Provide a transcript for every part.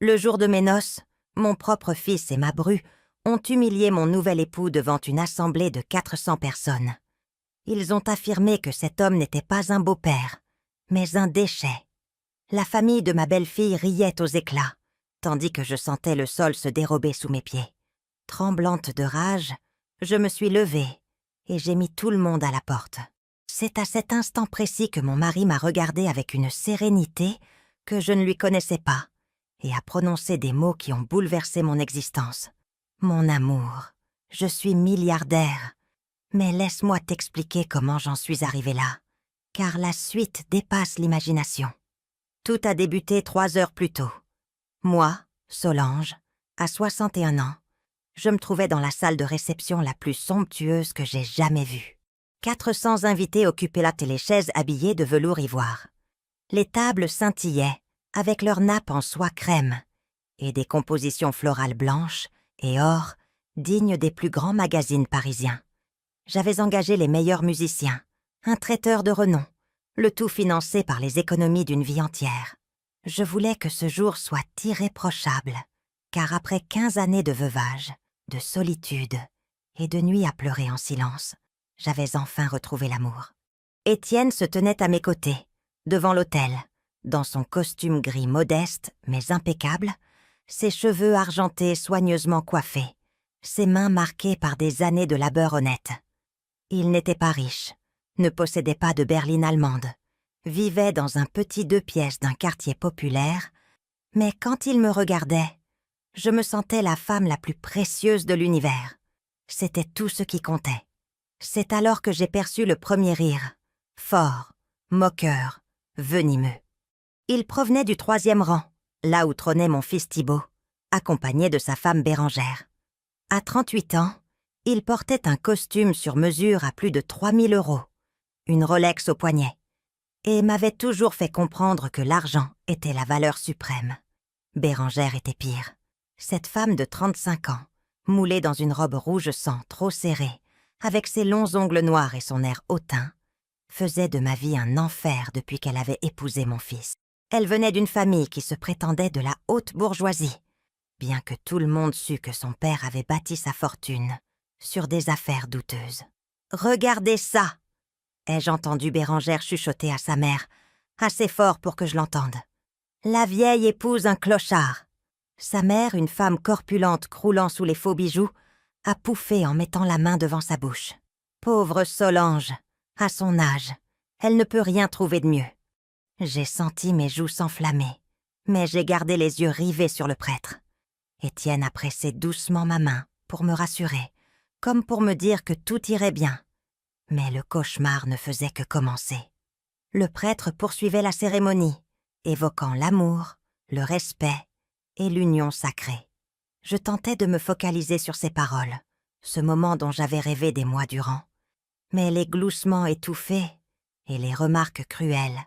Le jour de mes noces, mon propre fils et ma bru ont humilié mon nouvel époux devant une assemblée de 400 personnes. Ils ont affirmé que cet homme n'était pas un beau-père, mais un déchet. La famille de ma belle-fille riait aux éclats, tandis que je sentais le sol se dérober sous mes pieds. Tremblante de rage, je me suis levée et j'ai mis tout le monde à la porte. C'est à cet instant précis que mon mari m'a regardée avec une sérénité que je ne lui connaissais pas et a prononcé des mots qui ont bouleversé mon existence. « Mon amour, je suis milliardaire, mais laisse-moi t'expliquer comment j'en suis arrivée là, car la suite dépasse l'imagination. » Tout a débuté 3 heures plus tôt. Moi, Solange, à 61 ans, je me trouvais dans la salle de réception la plus somptueuse que j'ai jamais vue. 400 invités occupaient la téléchaise habillés de velours ivoire. Les tables scintillaient, avec leurs nappes en soie crème, et des compositions florales blanches et or dignes des plus grands magazines parisiens. J'avais engagé les meilleurs musiciens, un traiteur de renom, le tout financé par les économies d'une vie entière. Je voulais que ce jour soit irréprochable, car après 15 années de veuvage, de solitude et de nuits à pleurer en silence, j'avais enfin retrouvé l'amour. Étienne se tenait à mes côtés, devant l'autel, dans son costume gris modeste mais impeccable, ses cheveux argentés soigneusement coiffés, ses mains marquées par des années de labeur honnête. Il n'était pas riche, ne possédait pas de berline allemande, vivait dans un petit 2 pièces d'un quartier populaire, mais quand il me regardait, je me sentais la femme la plus précieuse de l'univers. C'était tout ce qui comptait. C'est alors que j'ai perçu le premier rire, fort, moqueur, venimeux. Il provenait du 3e rang, là où trônait mon fils Thibaut, accompagné de sa femme Bérengère. À 38 ans, il portait un costume sur mesure à plus de 3 000 €, une Rolex au poignet, et m'avait toujours fait comprendre que l'argent était la valeur suprême. Bérengère était pire. Cette femme de 35 ans, moulée dans une robe rouge sang trop serrée, avec ses longs ongles noirs et son air hautain, faisait de ma vie un enfer depuis qu'elle avait épousé mon fils. Elle venait d'une famille qui se prétendait de la haute bourgeoisie, bien que tout le monde sût que son père avait bâti sa fortune sur des affaires douteuses. « Regardez ça !» ai-je entendu Bérengère chuchoter à sa mère, assez fort pour que je l'entende. « La vieille épouse un clochard !» Sa mère, une femme corpulente croulant sous les faux bijoux, a pouffé en mettant la main devant sa bouche. Pauvre Solange, à son âge, elle ne peut rien trouver de mieux. J'ai senti mes joues s'enflammer, mais j'ai gardé les yeux rivés sur le prêtre. Étienne a pressé doucement ma main pour me rassurer, comme pour me dire que tout irait bien. Mais le cauchemar ne faisait que commencer. Le prêtre poursuivait la cérémonie, évoquant l'amour, le respect et l'union sacrée. Je tentais de me focaliser sur ces paroles, ce moment dont j'avais rêvé des mois durant. Mais les gloussements étouffés et les remarques cruelles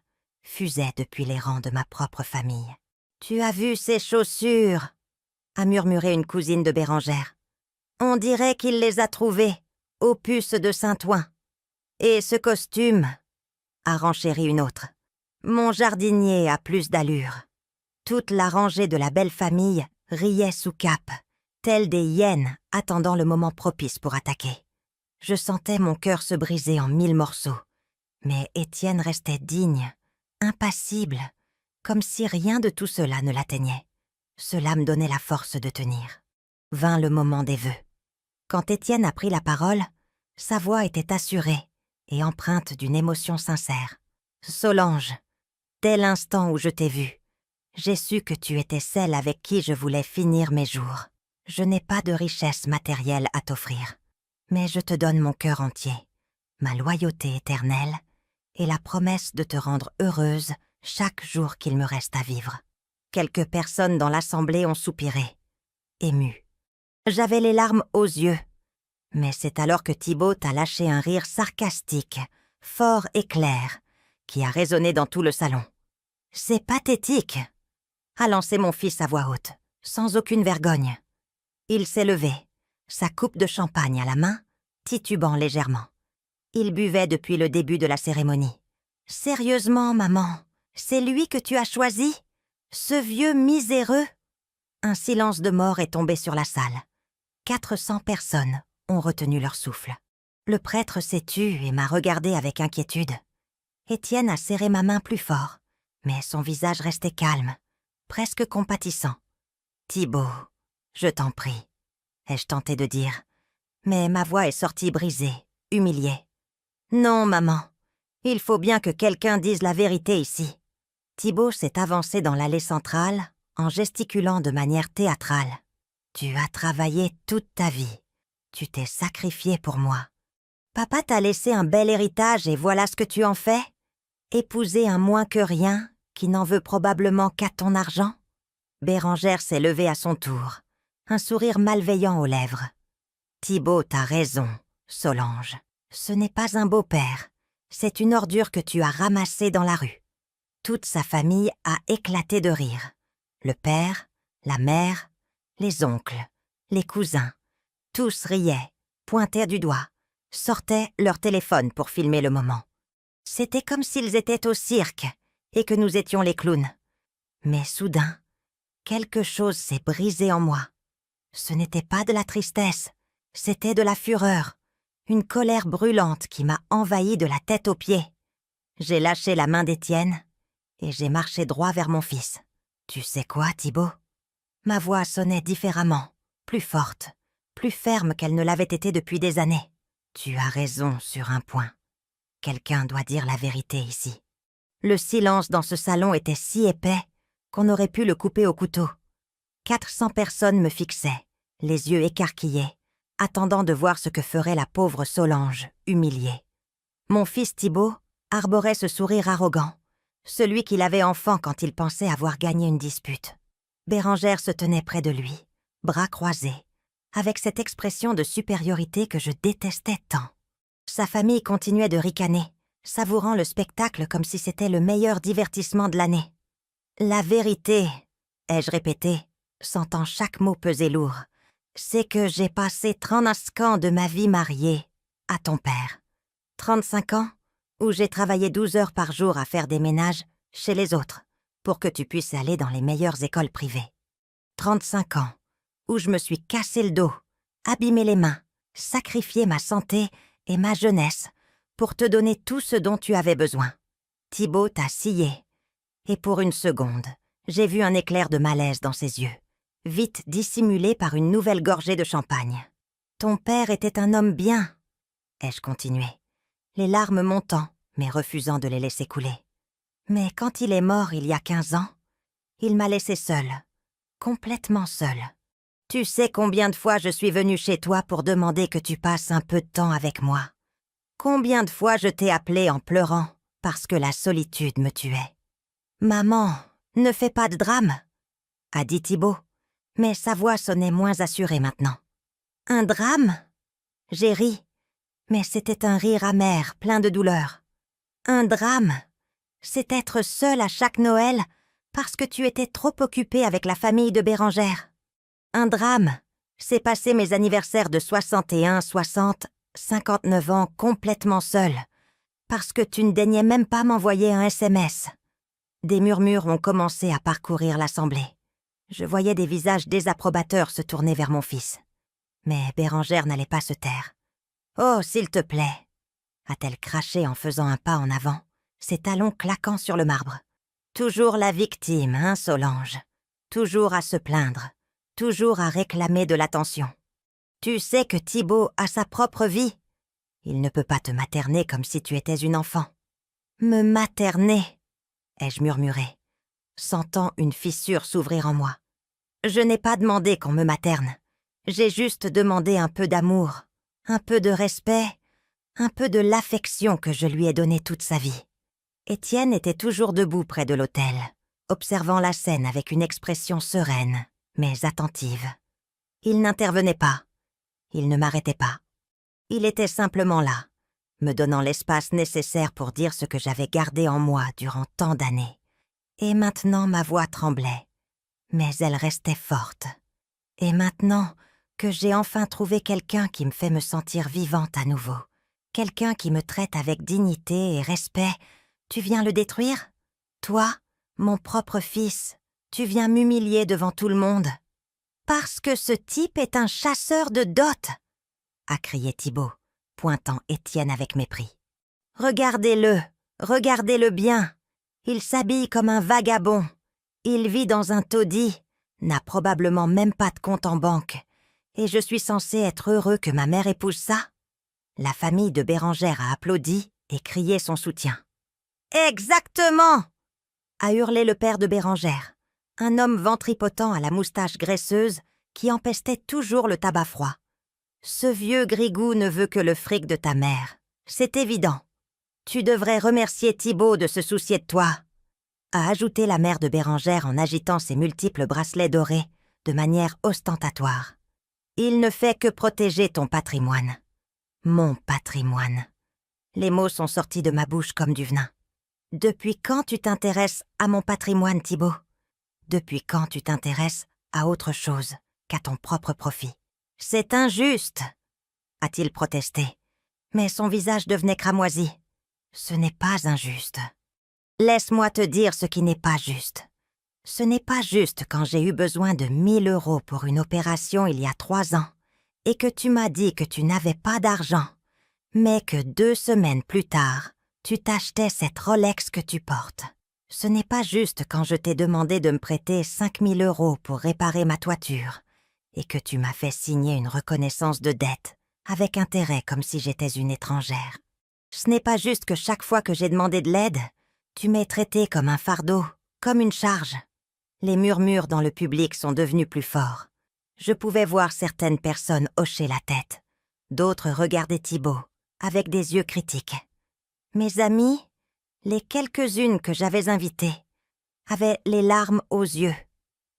fusaient depuis les rangs de ma propre famille. « Tu as vu ces chaussures ?» a murmuré une cousine de Bérengère. « On dirait qu'il les a trouvées, aux puces de Saint-Ouen. Et ce costume ?» a renchéri une autre. « Mon jardinier a plus d'allure. » Toute la rangée de la belle famille riait sous cape, tels des hyènes attendant le moment propice pour attaquer. Je sentais mon cœur se briser en 1000 morceaux, mais Étienne restait digne, impassible, comme si rien de tout cela ne l'atteignait. Cela me donnait la force de tenir. Vint le moment des vœux. Quand Étienne a pris la parole, sa voix était assurée et empreinte d'une émotion sincère. « Solange, dès l'instant où je t'ai vue, j'ai su que tu étais celle avec qui je voulais finir mes jours. Je n'ai pas de richesse matérielle à t'offrir, mais je te donne mon cœur entier, ma loyauté éternelle et la promesse de te rendre heureuse chaque jour qu'il me reste à vivre. » Quelques personnes dans l'assemblée ont soupiré, émues. J'avais les larmes aux yeux, mais c'est alors que Thibaut a lâché un rire sarcastique, fort et clair, qui a résonné dans tout le salon. « C'est pathétique !» a lancé mon fils à voix haute, sans aucune vergogne. Il s'est levé, sa coupe de champagne à la main, titubant légèrement. Il buvait depuis le début de la cérémonie. « Sérieusement, maman, c'est lui que tu as choisi ? Ce vieux miséreux ?» Un silence de mort est tombé sur la salle. 400 personnes ont retenu leur souffle. Le prêtre s'est tu et m'a regardé avec inquiétude. Étienne a serré ma main plus fort, mais son visage restait calme, presque compatissant. « Thibaut, je t'en prie », ai-je tenté de dire, mais ma voix est sortie brisée, humiliée. « Non, maman, il faut bien que quelqu'un dise la vérité ici. » Thibaut s'est avancé dans l'allée centrale en gesticulant de manière théâtrale. « Tu as travaillé toute ta vie. Tu t'es sacrifié pour moi. Papa t'a laissé un bel héritage et voilà ce que tu en fais? Épouser un moins que rien qui n'en veut probablement qu'à ton argent ?» Bérengère s'est levée à son tour, un sourire malveillant aux lèvres. « Thibaut, t'as raison, Solange. Ce n'est pas un beau-père. C'est une ordure que tu as ramassée dans la rue. » Toute sa famille a éclaté de rire. Le père, la mère, les oncles, les cousins. Tous riaient, pointaient du doigt, sortaient leur téléphone pour filmer le moment. C'était comme s'ils étaient au cirque et que nous étions les clowns. Mais soudain, quelque chose s'est brisé en moi. Ce n'était pas de la tristesse, c'était de la fureur, une colère brûlante qui m'a envahi de la tête aux pieds. J'ai lâché la main d'Étienne et j'ai marché droit vers mon fils. « Tu sais quoi, Thibaut ?» Ma voix sonnait différemment, plus forte, plus ferme qu'elle ne l'avait été depuis des années. « Tu as raison sur un point. Quelqu'un doit dire la vérité ici. » Le silence dans ce salon était si épais qu'on aurait pu le couper au couteau. 400 personnes me fixaient, les yeux écarquillés, attendant de voir ce que ferait la pauvre Solange, humiliée. Mon fils Thibaut arborait ce sourire arrogant, celui qu'il avait enfant quand il pensait avoir gagné une dispute. Bérengère se tenait près de lui, bras croisés, avec cette expression de supériorité que je détestais tant. Sa famille continuait de ricaner, savourant le spectacle comme si c'était le meilleur divertissement de l'année. « La vérité, » ai-je répété, sentant chaque mot peser lourd, « c'est que j'ai passé 35 ans de ma vie mariée à ton père. 35 ans où j'ai travaillé 12 heures par jour à faire des ménages chez les autres pour que tu puisses aller dans les meilleures écoles privées. 35 ans où je me suis cassé le dos, abîmé les mains, sacrifié ma santé et ma jeunesse pour te donner tout ce dont tu avais besoin. » Thibaut t'a scié. Et pour une seconde, j'ai vu un éclair de malaise dans ses yeux, vite dissimulé par une nouvelle gorgée de champagne. « Ton père était un homme bien, » ai-je continué, les larmes montant, mais refusant de les laisser couler. « Mais quand il est mort il y a 15 ans, il m'a laissée seule, complètement seule. Tu sais combien de fois je suis venue chez toi pour demander que tu passes un peu de temps avec moi? Combien de fois je t'ai appelé en pleurant parce que la solitude me tuait? Maman, ne fais pas de drame, a dit Thibaut, mais sa voix sonnait moins assurée maintenant. Un drame? J'ai ri, mais c'était un rire amer, plein de douleur. Un drame, c'est être seule à chaque Noël parce que tu étais trop occupée avec la famille de Bérengère. Un drame, c'est passer mes anniversaires de 61, 60, 59 ans complètement seule, parce que tu ne daignais même pas m'envoyer un SMS. Des murmures ont commencé à parcourir l'assemblée. Je voyais des visages désapprobateurs se tourner vers mon fils. Mais Bérengère n'allait pas se taire. « Oh, s'il te plaît !» a-t-elle craché en faisant un pas en avant, ses talons claquant sur le marbre. « Toujours la victime, hein, Solange? Toujours à se plaindre, toujours à réclamer de l'attention. Tu sais que Thibaut a sa propre vie. Il ne peut pas te materner comme si tu étais une enfant. »« Me materner ?» ai-je murmuré, sentant une fissure s'ouvrir en moi. « Je n'ai pas demandé qu'on me materne. J'ai juste demandé un peu d'amour, un peu de respect, un peu de l'affection que je lui ai donnée toute sa vie. » Étienne était toujours debout près de l'autel, observant la scène avec une expression sereine, mais attentive. Il n'intervenait pas. Il ne m'arrêtait pas. Il était simplement là, me donnant l'espace nécessaire pour dire ce que j'avais gardé en moi durant tant d'années. Et maintenant ma voix tremblait, mais elle restait forte. Et maintenant que j'ai enfin trouvé quelqu'un qui me fait me sentir vivante à nouveau, quelqu'un qui me traite avec dignité et respect, tu viens le détruire? Toi, mon propre fils, tu viens m'humilier devant tout le monde. Parce que ce type est un chasseur de dot, a crié Thibaut, pointant Étienne avec mépris. Regardez-le bien. Il s'habille comme un vagabond. Il vit dans un taudis, n'a probablement même pas de compte en banque. Et je suis censé être heureux que ma mère épouse ça? La famille de Bérengère a applaudi et crié son soutien. « Exactement !» a hurlé le père de Bérengère, un homme ventripotent à la moustache graisseuse qui empestait toujours le tabac froid. « Ce vieux grigou ne veut que le fric de ta mère. C'est évident. Tu devrais remercier Thibaut de se soucier de toi, » a ajouté la mère de Bérengère en agitant ses multiples bracelets dorés de manière ostentatoire. « Il ne fait que protéger ton patrimoine. » Mon patrimoine. Les mots sont sortis de ma bouche comme du venin. Depuis quand tu t'intéresses à mon patrimoine, Thibaut? Depuis quand tu t'intéresses à autre chose qu'à ton propre profit? C'est injuste, a-t-il protesté, mais son visage devenait cramoisi. Ce n'est pas injuste. Laisse-moi te dire ce qui n'est pas juste. Ce n'est pas juste quand j'ai eu besoin de 1 000 € pour une opération il y a 3 ans et que tu m'as dit que tu n'avais pas d'argent, mais que 2 semaines plus tard, tu t'achetais cette Rolex que tu portes. Ce n'est pas juste quand je t'ai demandé de me prêter 5 000 € pour réparer ma toiture et que tu m'as fait signer une reconnaissance de dette avec intérêt comme si j'étais une étrangère. Ce n'est pas juste que chaque fois que j'ai demandé de l'aide, tu m'aies traité comme un fardeau, comme une charge. Les murmures dans le public sont devenus plus forts. Je pouvais voir certaines personnes hocher la tête. D'autres regardaient Thibaut, avec des yeux critiques. Mes amies, les quelques-unes que j'avais invitées, avaient les larmes aux yeux.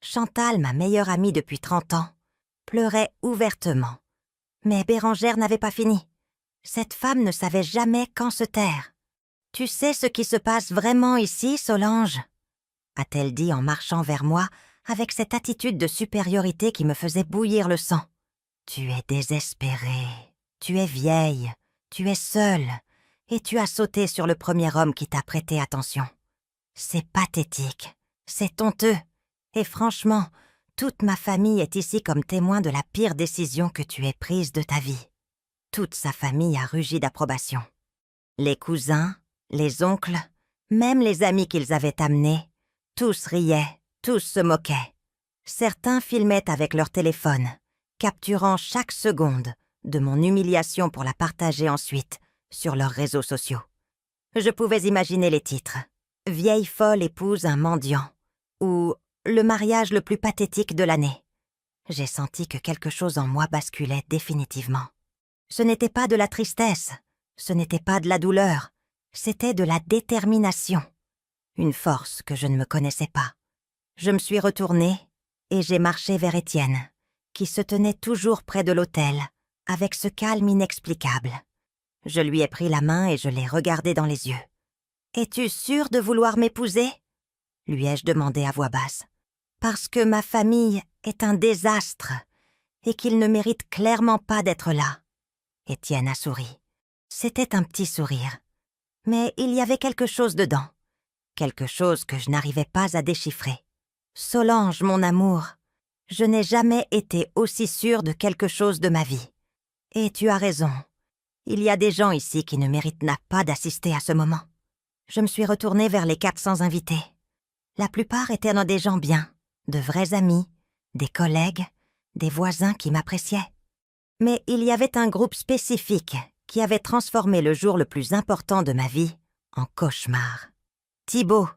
Chantal, ma meilleure amie depuis 30 ans, pleurait ouvertement. Mais Bérengère n'avait pas fini. Cette femme ne savait jamais quand se taire. « Tu sais ce qui se passe vraiment ici, Solange ?» a-t-elle dit en marchant vers moi avec cette attitude de supériorité qui me faisait bouillir le sang. « Tu es désespérée, tu es vieille, tu es seule, et tu as sauté sur le premier homme qui t'a prêté attention. C'est pathétique, c'est honteux, et franchement, toute ma famille est ici comme témoin de la pire décision que tu aies prise de ta vie. » Toute sa famille a rugi d'approbation. Les cousins, les oncles, même les amis qu'ils avaient amenés, tous riaient, tous se moquaient. Certains filmaient avec leur téléphone, capturant chaque seconde de mon humiliation pour la partager ensuite sur leurs réseaux sociaux. Je pouvais imaginer les titres « Vieille folle épouse un mendiant » ou « Le mariage le plus pathétique de l'année ». J'ai senti que quelque chose en moi basculait définitivement. Ce n'était pas de la tristesse, ce n'était pas de la douleur, c'était de la détermination. Une force que je ne me connaissais pas. Je me suis retournée et j'ai marché vers Étienne, qui se tenait toujours près de l'autel, avec ce calme inexplicable. Je lui ai pris la main et je l'ai regardé dans les yeux. « Es-tu sûre de vouloir m'épouser ?» lui ai-je demandé à voix basse. « Parce que ma famille est un désastre et qu'ils ne méritent clairement pas d'être là. » Étienne a souri. C'était un petit sourire. Mais il y avait quelque chose dedans. Quelque chose que je n'arrivais pas à déchiffrer. « Solange, mon amour, je n'ai jamais été aussi sûre de quelque chose de ma vie. Et tu as raison. Il y a des gens ici qui ne méritent pas d'assister à ce moment. » Je me suis retournée vers les 400 invités. La plupart étaient dans des gens bien, de vrais amis, des collègues, des voisins qui m'appréciaient. Mais il y avait un groupe spécifique qui avait transformé le jour le plus important de ma vie en cauchemar. « Thibaut !»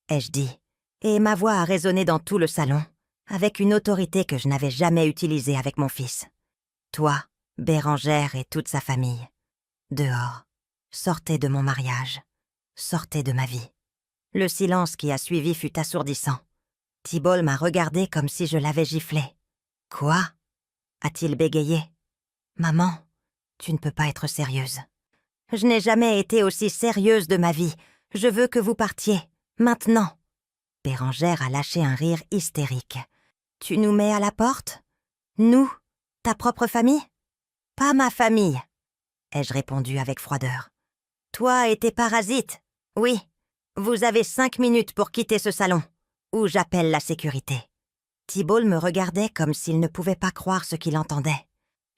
ai-je dit, et ma voix a résonné dans tout le salon, avec une autorité que je n'avais jamais utilisée avec mon fils. « Toi, Bérengère et toute sa famille. Dehors, sortez de mon mariage, sortez de ma vie. » Le silence qui a suivi fut assourdissant. Thibault m'a regardé comme si je l'avais giflé. « Quoi ?» a-t-il bégayé. « Maman, tu ne peux pas être sérieuse. Je n'ai jamais été aussi sérieuse de ma vie. Je veux que vous partiez, maintenant. » Bérengère a lâché un rire hystérique. « Tu nous mets à la porte? Nous, ta propre famille? »« Pas ma famille, » ai-je répondu avec froideur. « Toi et tes parasites, oui. Vous avez 5 minutes pour quitter ce salon, ou j'appelle la sécurité. » Thibault me regardait comme s'il ne pouvait pas croire ce qu'il entendait.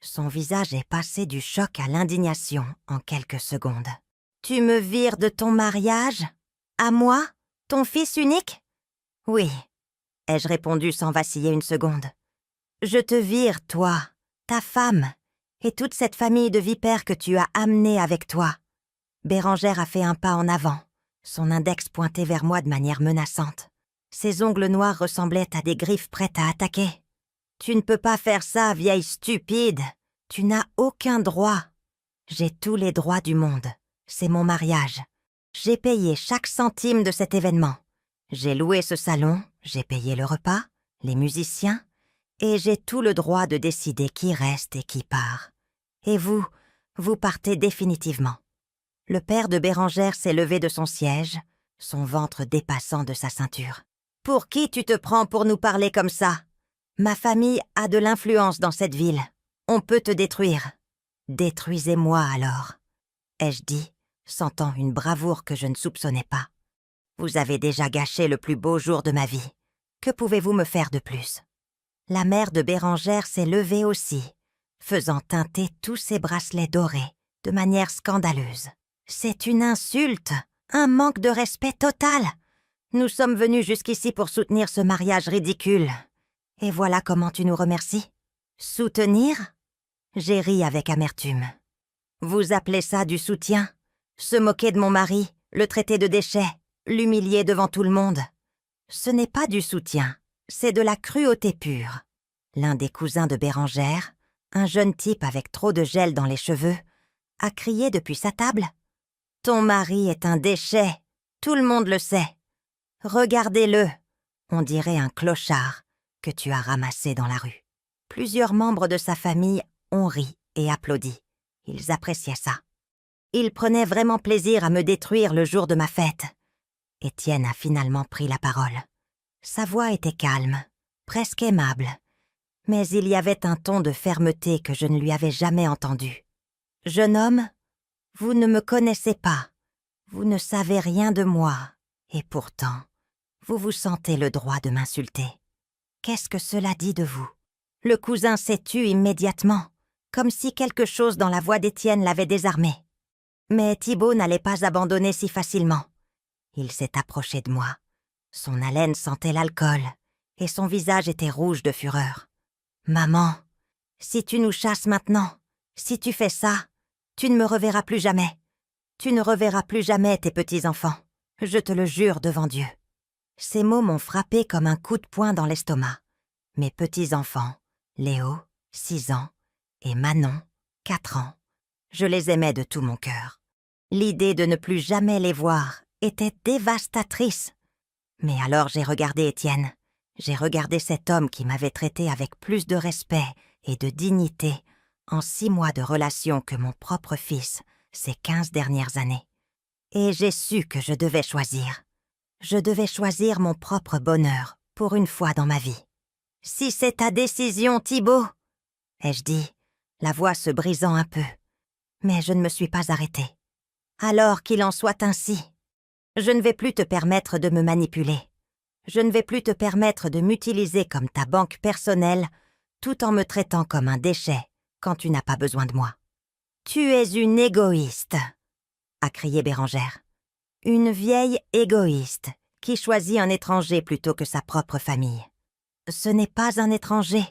Son visage est passé du choc à l'indignation en quelques secondes. « Tu me vires de ton mariage? À moi? Ton fils unique? » ?»« Oui, » ai-je répondu sans vaciller une seconde. « Je te vire, toi, ta femme, et toute cette famille de vipères que tu as amenée avec toi. » Bérengère a fait un pas en avant, son index pointé vers moi de manière menaçante. Ses ongles noirs ressemblaient à des griffes prêtes à attaquer. « Tu ne peux pas faire ça, vieille stupide. Tu n'as aucun droit. »« J'ai tous les droits du monde. C'est mon mariage. J'ai payé chaque centime de cet événement. J'ai loué ce salon, j'ai payé le repas, les musiciens, et j'ai tout le droit de décider qui reste et qui part. Et vous partez définitivement. » Le père de Bérengère s'est levé de son siège, son ventre dépassant de sa ceinture. « Pour qui tu te prends pour nous parler comme ça? Ma famille a de l'influence dans cette ville. On peut te détruire. Détruisez-moi alors, » ai-je dit, sentant une bravoure que je ne soupçonnais pas. Vous avez déjà gâché le plus beau jour de ma vie. Que pouvez-vous me faire de plus? La mère de Bérengère s'est levée aussi, faisant teinter tous ses bracelets dorés de manière scandaleuse. C'est une insulte, un manque de respect total. Nous sommes venus jusqu'ici pour soutenir ce mariage ridicule. Et voilà comment tu nous remercies? Soutenir? J'ai ri avec amertume. Vous appelez ça du soutien? Se moquer de mon mari, le traiter de déchet, l'humilier devant tout le monde? Ce n'est pas du soutien, c'est de la cruauté pure. L'un des cousins de Bérengère, un jeune type avec trop de gel dans les cheveux, a crié depuis sa table. « Ton mari est un déchet, tout le monde le sait. Regardez-le, on dirait un clochard que tu as ramassé dans la rue. » Plusieurs membres de sa famille ont ri et applaudi. Ils appréciaient ça. Ils prenaient vraiment plaisir à me détruire le jour de ma fête. Étienne a finalement pris la parole. Sa voix était calme, presque aimable, mais il y avait un ton de fermeté que je ne lui avais jamais entendu. « Jeune homme, vous ne me connaissez pas, vous ne savez rien de moi, et pourtant, vous vous sentez le droit de m'insulter. Qu'est-ce que cela dit de vous? » Le cousin s'est tu immédiatement, comme si quelque chose dans la voix d'Étienne l'avait désarmé. Mais Thibault n'allait pas abandonner si facilement. Il s'est approché de moi. Son haleine sentait l'alcool, et son visage était rouge de fureur. « Maman, si tu nous chasses maintenant, si tu fais ça, tu ne me reverras plus jamais. Tu ne reverras plus jamais tes petits-enfants. Je te le jure devant Dieu. » Ces mots m'ont frappé comme un coup de poing dans l'estomac. Mes petits-enfants, Léo, 6 ans, et Manon, 4 ans, je les aimais de tout mon cœur. L'idée de ne plus jamais les voir était dévastatrice. Mais alors j'ai regardé Étienne. J'ai regardé cet homme qui m'avait traité avec plus de respect et de dignité en 6 mois de relation que mon propre fils, ces 15 dernières années. Et j'ai su que je devais choisir. Je devais choisir mon propre bonheur pour une fois dans ma vie. « Si c'est ta décision, Thibault !» ai-je dit, la voix se brisant un peu. Mais je ne me suis pas arrêtée. « Alors qu'il en soit ainsi. Je ne vais plus te permettre de me manipuler. Je ne vais plus te permettre de m'utiliser comme ta banque personnelle tout en me traitant comme un déchet quand tu n'as pas besoin de moi. »« Tu es une égoïste !» a crié Bérengère. « Une vieille égoïste qui choisit un étranger plutôt que sa propre famille. »« Ce n'est pas un étranger, »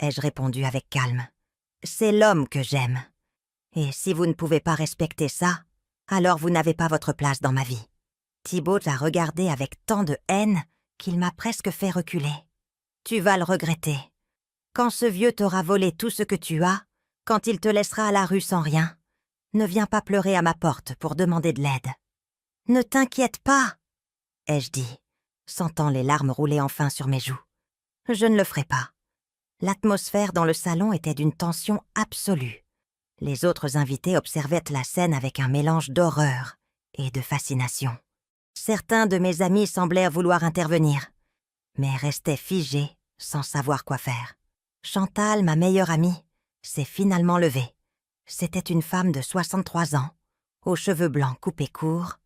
ai-je répondu avec calme. « C'est l'homme que j'aime. Et si vous ne pouvez pas respecter ça, alors vous n'avez pas votre place dans ma vie. » Thibault l'a regardé avec tant de haine qu'il m'a presque fait reculer. « Tu vas le regretter. Quand ce vieux t'aura volé tout ce que tu as, quand il te laissera à la rue sans rien, ne viens pas pleurer à ma porte pour demander de l'aide. »« Ne t'inquiète pas, » ai-je dit, sentant les larmes rouler enfin sur mes joues. « Je ne le ferai pas. » L'atmosphère dans le salon était d'une tension absolue. Les autres invités observaient la scène avec un mélange d'horreur et de fascination. Certains de mes amis semblaient vouloir intervenir, mais restaient figés sans savoir quoi faire. Chantal, ma meilleure amie, s'est finalement levée. C'était une femme de 63 ans, aux cheveux blancs coupés courts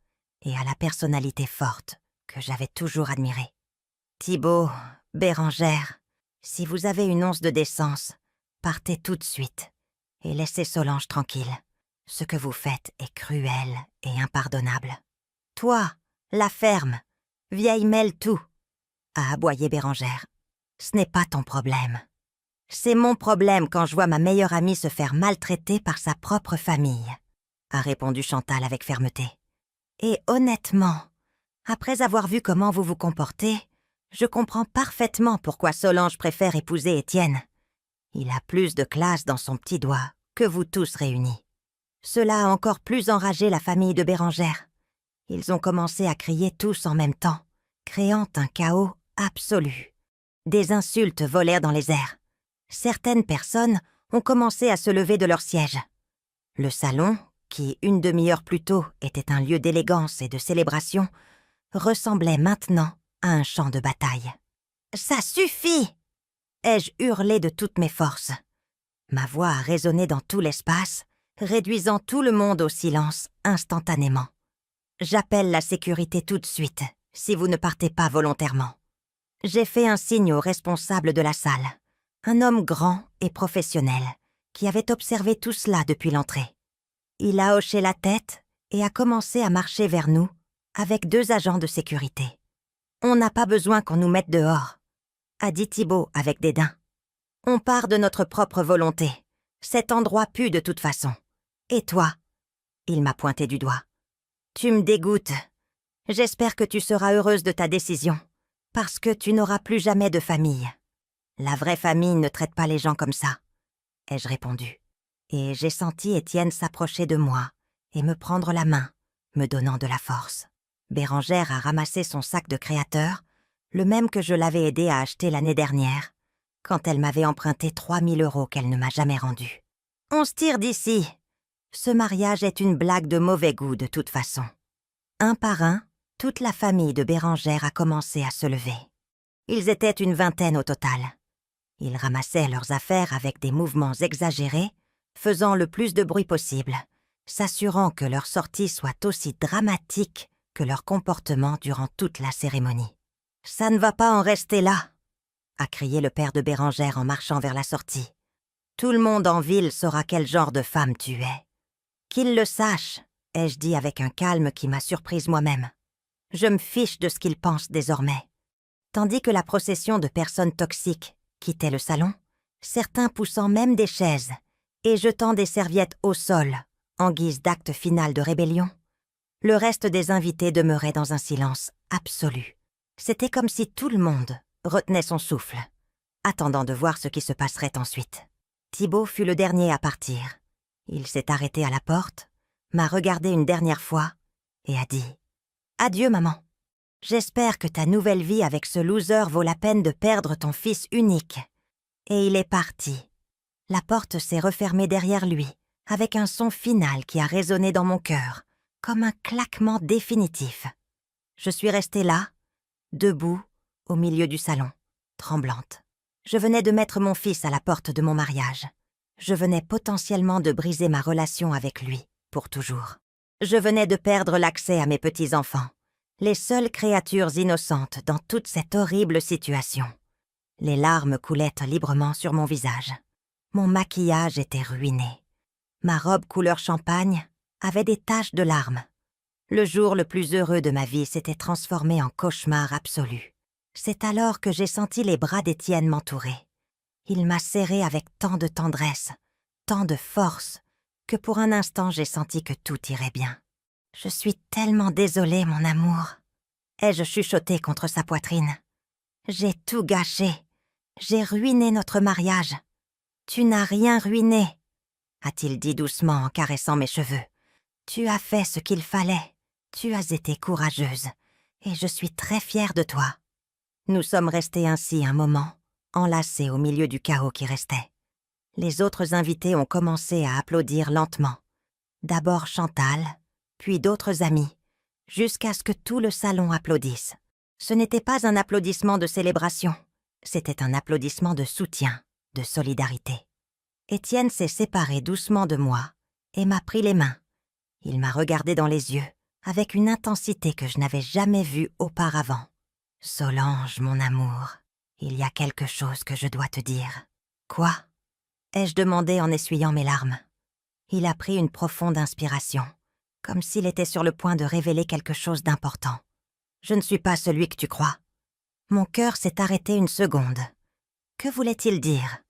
et à la personnalité forte que j'avais toujours admirée. « Thibault, Bérengère, si vous avez une once de décence, partez tout de suite et laissez Solange tranquille. Ce que vous faites est cruel et impardonnable. Toi, la ferme, vieille mêle tout, a aboyé Bérengère. Ce n'est pas ton problème. C'est mon problème quand je vois ma meilleure amie se faire maltraiter par sa propre famille, a répondu Chantal avec fermeté. Et honnêtement, après avoir vu comment vous vous comportez, je comprends parfaitement pourquoi Solange préfère épouser Étienne. Il a plus de classe dans son petit doigt que vous tous réunis. Cela a encore plus enragé la famille de Bérengère. Ils ont commencé à crier tous en même temps, créant un chaos absolu. Des insultes volèrent dans les airs. Certaines personnes ont commencé à se lever de leur siège. Le salon, qui une demi-heure plus tôt était un lieu d'élégance et de célébration, ressemblait maintenant à un champ de bataille. « Ça suffit !» ai-je hurlé de toutes mes forces. Ma voix a résonné dans tout l'espace, réduisant tout le monde au silence instantanément. J'appelle la sécurité tout de suite, si vous ne partez pas volontairement. J'ai fait un signe au responsable de la salle, un homme grand et professionnel, qui avait observé tout cela depuis l'entrée. Il a hoché la tête et a commencé à marcher vers nous avec 2 agents de sécurité. « On n'a pas besoin qu'on nous mette dehors », a dit Thibault avec dédain. « On part de notre propre volonté. Cet endroit pue de toute façon. Et toi ?» Il m'a pointé du doigt. « Tu me dégoûtes. J'espère que tu seras heureuse de ta décision, parce que tu n'auras plus jamais de famille. La vraie famille ne traite pas les gens comme ça, » ai-je répondu. Et j'ai senti Étienne s'approcher de moi et me prendre la main, me donnant de la force. Bérengère a ramassé son sac de créateur, le même que je l'avais aidé à acheter l'année dernière, quand elle m'avait emprunté 3 000 € qu'elle ne m'a jamais rendus. « On se tire d'ici. Ce mariage est une blague de mauvais goût de toute façon. » Un par un, toute la famille de Bérengère a commencé à se lever. Ils étaient une vingtaine au total. Ils ramassaient leurs affaires avec des mouvements exagérés, faisant le plus de bruit possible, s'assurant que leur sortie soit aussi dramatique que leur comportement durant toute la cérémonie. « Ça ne va pas en rester là !» a crié le père de Bérengère en marchant vers la sortie. « Tout le monde en ville saura quel genre de femme tu es. »« Qu'il le sache !» ai-je dit avec un calme qui m'a surprise moi-même. Je me fiche de ce qu'ils pensent désormais. Tandis que la procession de personnes toxiques quittait le salon, certains poussant même des chaises et jetant des serviettes au sol en guise d'acte final de rébellion, le reste des invités demeurait dans un silence absolu. C'était comme si tout le monde retenait son souffle, attendant de voir ce qui se passerait ensuite. Thibault fut le dernier à partir. Il s'est arrêté à la porte, m'a regardé une dernière fois et a dit « Adieu, maman. J'espère que ta nouvelle vie avec ce loser vaut la peine de perdre ton fils unique. » Et il est parti. La porte s'est refermée derrière lui, avec un son final qui a résonné dans mon cœur, comme un claquement définitif. Je suis restée là, debout, au milieu du salon, tremblante. Je venais de mettre mon fils à la porte de mon mariage. Je venais potentiellement de briser ma relation avec lui, pour toujours. Je venais de perdre l'accès à mes petits-enfants, les seules créatures innocentes dans toute cette horrible situation. Les larmes coulaient librement sur mon visage. Mon maquillage était ruiné. Ma robe couleur champagne avait des taches de larmes. Le jour le plus heureux de ma vie s'était transformé en cauchemar absolu. C'est alors que j'ai senti les bras d'Étienne m'entourer. Il m'a serré avec tant de tendresse, tant de force, que pour un instant j'ai senti que tout irait bien. « Je suis tellement désolée, mon amour », ai-je chuchoté contre sa poitrine. « J'ai tout gâché. J'ai ruiné notre mariage. »« Tu n'as rien ruiné, » a-t-il dit doucement en caressant mes cheveux. « Tu as fait ce qu'il fallait. Tu as été courageuse. Et je suis très fière de toi. » Nous sommes restés ainsi un moment, enlacés au milieu du chaos qui restait. Les autres invités ont commencé à applaudir lentement. D'abord Chantal, puis d'autres amis, jusqu'à ce que tout le salon applaudisse. Ce n'était pas un applaudissement de célébration, c'était un applaudissement de soutien, de solidarité. Étienne s'est séparé doucement de moi et m'a pris les mains. Il m'a regardé dans les yeux, avec une intensité que je n'avais jamais vue auparavant. « Solange, mon amour », Il y a quelque chose que je dois te dire. Quoi? Ai-je demandé en essuyant mes larmes. Il a pris une profonde inspiration, comme s'il était sur le point de révéler quelque chose d'important. Je ne suis pas celui que tu crois. Mon cœur s'est arrêté une seconde. Que voulait-il dire?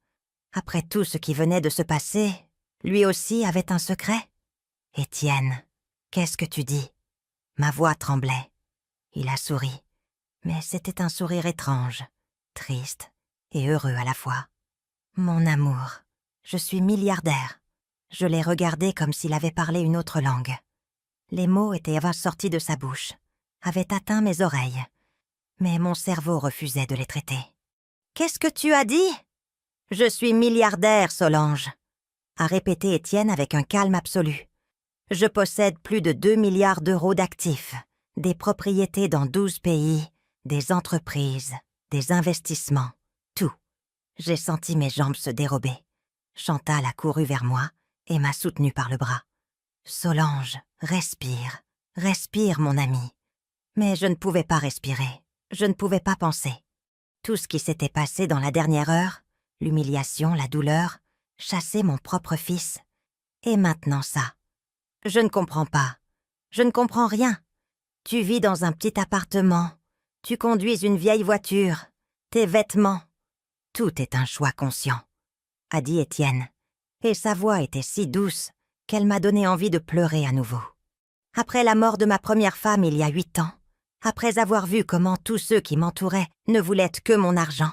Après tout ce qui venait de se passer, lui aussi avait un secret? Étienne, qu'est-ce que tu dis? Ma voix tremblait. Il a souri, mais c'était un sourire étrange, triste et heureux à la fois. Mon amour, je suis milliardaire. Je l'ai regardé comme s'il avait parlé une autre langue. Les mots étaient sortis de sa bouche, avaient atteint mes oreilles, mais mon cerveau refusait de les traiter. « Qu'est-ce que tu as dit? Je suis milliardaire, Solange, » a répété Étienne avec un calme absolu. « Je possède plus de 2 milliards d'euros d'actifs, des propriétés dans 12 pays, des entreprises, des investissements, tout. » J'ai senti mes jambes se dérober. Chantal a couru vers moi et m'a soutenue par le bras. « Solange, respire, respire, mon ami. » Mais je ne pouvais pas respirer, je ne pouvais pas penser. Tout ce qui s'était passé dans la dernière heure, l'humiliation, la douleur, chasser mon propre fils. Et maintenant ça. Je ne comprends pas. Je ne comprends rien. Tu vis dans un petit appartement. Tu conduis une vieille voiture. Tes vêtements. Tout est un choix conscient, a dit Étienne. Et sa voix était si douce qu'elle m'a donné envie de pleurer à nouveau. Après la mort de ma première femme il y a 8 ans, après avoir vu comment tous ceux qui m'entouraient ne voulaient que mon argent,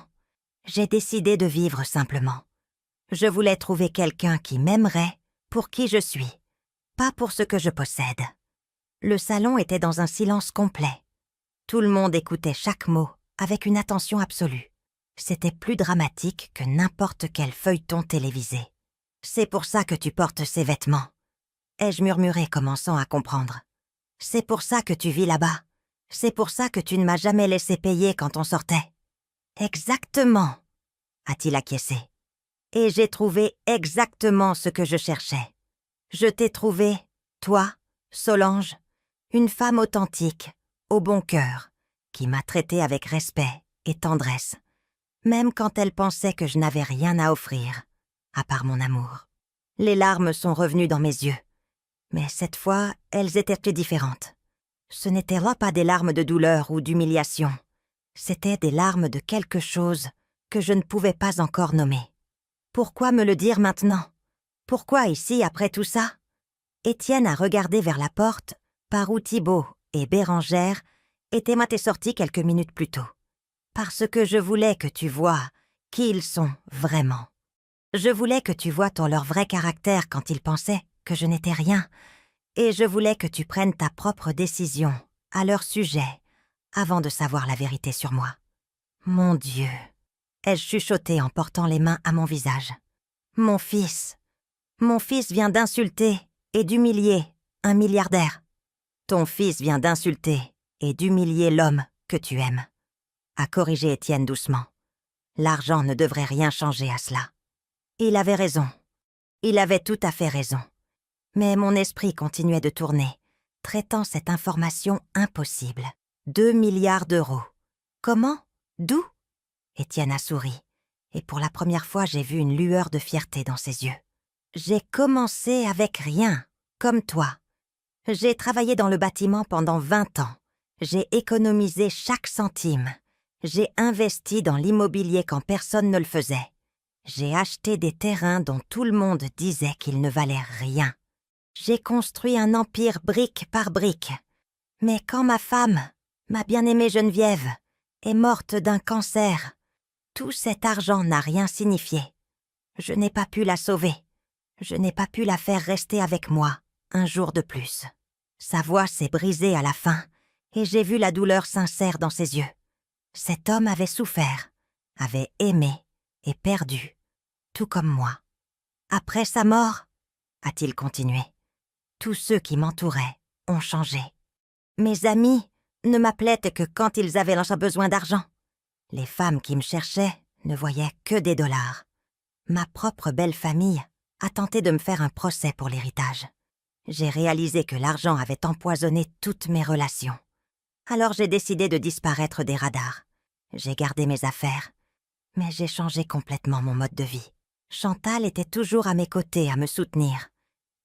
j'ai décidé de vivre simplement. Je voulais trouver quelqu'un qui m'aimerait pour qui je suis, pas pour ce que je possède. Le salon était dans un silence complet. Tout le monde écoutait chaque mot avec une attention absolue. C'était plus dramatique que n'importe quel feuilleton télévisé. « C'est pour ça que tu portes ces vêtements, » ai-je murmuré, commençant à comprendre. « C'est pour ça que tu vis là-bas. C'est pour ça que tu ne m'as jamais laissé payer quand on sortait. »« Exactement, » a-t-il acquiescé. « Et j'ai trouvé exactement ce que je cherchais. Je t'ai trouvé, toi, Solange, une femme authentique, au bon cœur, qui m'a traité avec respect et tendresse, même quand elle pensait que je n'avais rien à offrir, à part mon amour. » Les larmes sont revenues dans mes yeux, mais cette fois, elles étaient différentes. Ce n'étaient là pas des larmes de douleur ou d'humiliation. C'étaient des larmes de quelque chose que je ne pouvais pas encore nommer. Pourquoi me le dire maintenant? Pourquoi ici, après tout ça? Étienne a regardé vers la porte par où Thibaut et Bérengère étaient sortis quelques minutes plus tôt. Parce que je voulais que tu vois qui ils sont vraiment. Je voulais que tu vois leur vrai caractère quand ils pensaient que je n'étais rien. Et je voulais que tu prennes ta propre décision à leur sujet avant de savoir la vérité sur moi. Mon Dieu, ai-je chuchoté en portant les mains à mon visage. Mon fils vient d'insulter et d'humilier un milliardaire. Ton fils vient d'insulter et d'humilier l'homme que tu aimes, a corrigé Étienne doucement. L'argent ne devrait rien changer à cela. Il avait raison. Il avait tout à fait raison. Mais mon esprit continuait de tourner, traitant cette information impossible. 2 milliards d'euros. Comment? D'où? Étienne a souri, et pour la première fois j'ai vu une lueur de fierté dans ses yeux. J'ai commencé avec rien, comme toi. J'ai travaillé dans le bâtiment pendant 20 ans. J'ai économisé chaque centime. J'ai investi dans l'immobilier quand personne ne le faisait. J'ai acheté des terrains dont tout le monde disait qu'ils ne valaient rien. J'ai construit un empire brique par brique. Mais quand ma femme, ma bien-aimée Geneviève, est morte d'un cancer, tout cet argent n'a rien signifié. Je n'ai pas pu la sauver. Je n'ai pas pu la faire rester avec moi un jour de plus. Sa voix s'est brisée à la fin, et j'ai vu la douleur sincère dans ses yeux. Cet homme avait souffert, avait aimé et perdu, tout comme moi. Après sa mort, a-t-il continué, tous ceux qui m'entouraient ont changé. Mes amis ne m'appelaient que quand ils avaient besoin d'argent. Les femmes qui me cherchaient ne voyaient que des dollars. Ma propre belle famille a tenté de me faire un procès pour l'héritage. J'ai réalisé que l'argent avait empoisonné toutes mes relations. Alors j'ai décidé de disparaître des radars. J'ai gardé mes affaires Mais j'ai changé complètement mon mode de vie. Chantal était toujours à mes côtés à me soutenir.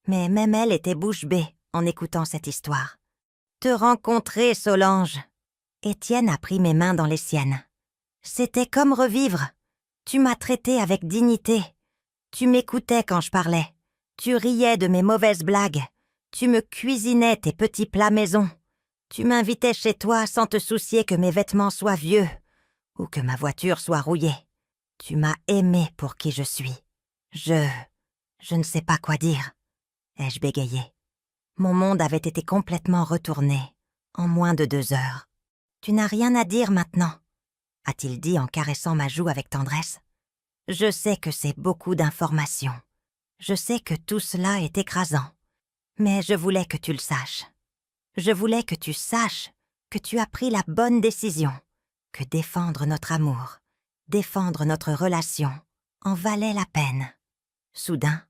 Mais même elle était bouche bée en écoutant cette histoire. Te rencontrer, Solange. Étienne a pris mes mains dans les siennes. C'était comme revivre. Tu m'as traité avec dignité. Tu m'écoutais quand je parlais. Tu riais de mes mauvaises blagues. Tu me cuisinais tes petits plats maison. Tu m'invitais chez toi sans te soucier que mes vêtements soient vieux ou que ma voiture soit rouillée. Tu m'as aimé pour qui je suis. Je ne sais pas quoi dire, ai-je bégayé. Mon monde avait été complètement retourné en moins de 2 heures. Tu n'as rien à dire maintenant, a-t-il dit en caressant ma joue avec tendresse. Je sais que c'est beaucoup d'informations. Je sais que tout cela est écrasant. Mais je voulais que tu le saches. Je voulais que tu saches que tu as pris la bonne décision, que défendre notre amour, défendre notre relation, en valait la peine. Soudain,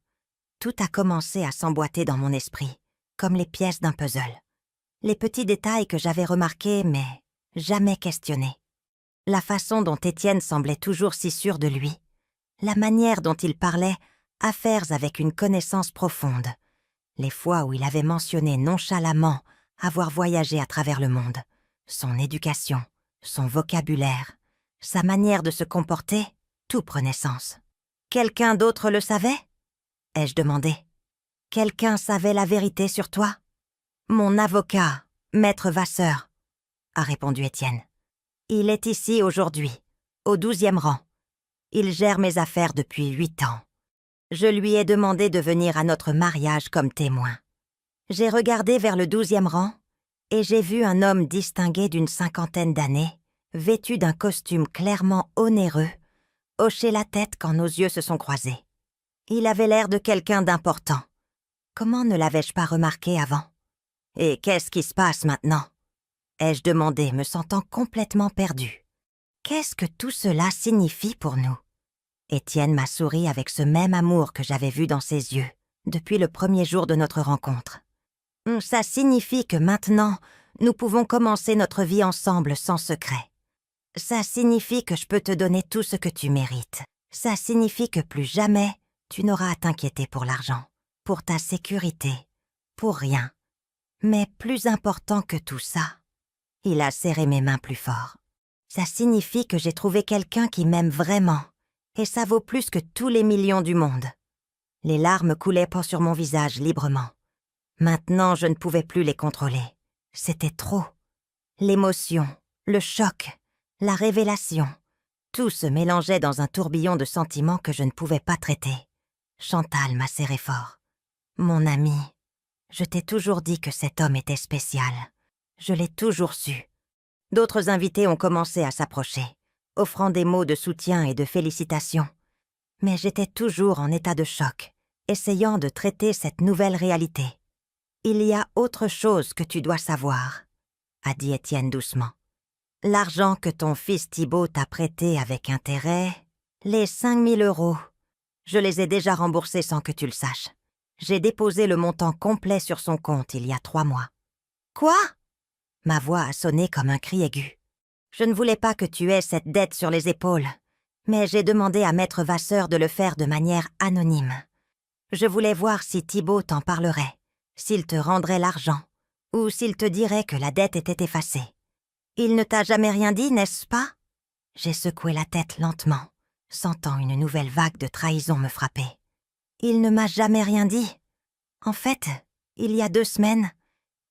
tout a commencé à s'emboîter dans mon esprit, comme les pièces d'un puzzle. Les petits détails que j'avais remarqués, mais jamais questionnés. La façon dont Étienne semblait toujours si sûr de lui, la manière dont il parlait affaires avec une connaissance profonde, les fois où il avait mentionné nonchalamment avoir voyagé à travers le monde, son éducation, son vocabulaire, sa manière de se comporter, tout prenait sens. Quelqu'un d'autre le savait ? Ai-je demandé. Quelqu'un savait la vérité sur toi ? Mon avocat, Maître Vasseur, a répondu Étienne. Il est ici aujourd'hui, au 12e rang. Il gère mes affaires depuis 8 ans. Je lui ai demandé de venir à notre mariage comme témoin. J'ai regardé vers le 12e rang et j'ai vu un homme distingué d'une 50aine d'années, vêtu d'un costume clairement onéreux, hocher la tête quand nos yeux se sont croisés. Il avait l'air de quelqu'un d'important. Comment ne l'avais-je pas remarqué avant ? Et qu'est-ce qui se passe maintenant ? Ai-je demandé, me sentant complètement perdu. Qu'est-ce que tout cela signifie pour nous ? Étienne m'a souri avec ce même amour que j'avais vu dans ses yeux depuis le premier jour de notre rencontre. Ça signifie que maintenant, nous pouvons commencer notre vie ensemble sans secret. Ça signifie que je peux te donner tout ce que tu mérites. Ça signifie que plus jamais, tu n'auras à t'inquiéter pour l'argent, pour ta sécurité, pour rien. Mais plus important que tout ça, il a serré mes mains plus fort. Ça signifie que j'ai trouvé quelqu'un qui m'aime vraiment, et ça vaut plus que tous les millions du monde. Les larmes coulaient sur mon visage librement. Maintenant, je ne pouvais plus les contrôler. C'était trop. L'émotion, le choc, la révélation, tout se mélangeait dans un tourbillon de sentiments que je ne pouvais pas traiter. Chantal m'a serré fort. Mon ami, je t'ai toujours dit que cet homme était spécial. Je l'ai toujours su. D'autres invités ont commencé à s'approcher, offrant des mots de soutien et de félicitations. Mais j'étais toujours en état de choc, essayant de traiter cette nouvelle réalité. Il y a autre chose que tu dois savoir, a dit Étienne doucement. L'argent que ton fils Thibault t'a prêté avec intérêt, les 5 000 €, je les ai déjà remboursés sans que tu le saches. J'ai déposé le montant complet sur son compte il y a 3 mois. Quoi ? Ma voix a sonné comme un cri aigu. Je ne voulais pas que tu aies cette dette sur les épaules, mais j'ai demandé à Maître Vasseur de le faire de manière anonyme. Je voulais voir si Thibault t'en parlerait, s'il te rendrait l'argent, ou s'il te dirait que la dette était effacée. Il ne t'a jamais rien dit, n'est-ce pas ? J'ai secoué la tête lentement, sentant une nouvelle vague de trahison me frapper. Il ne m'a jamais rien dit. En fait, il y a 2 semaines,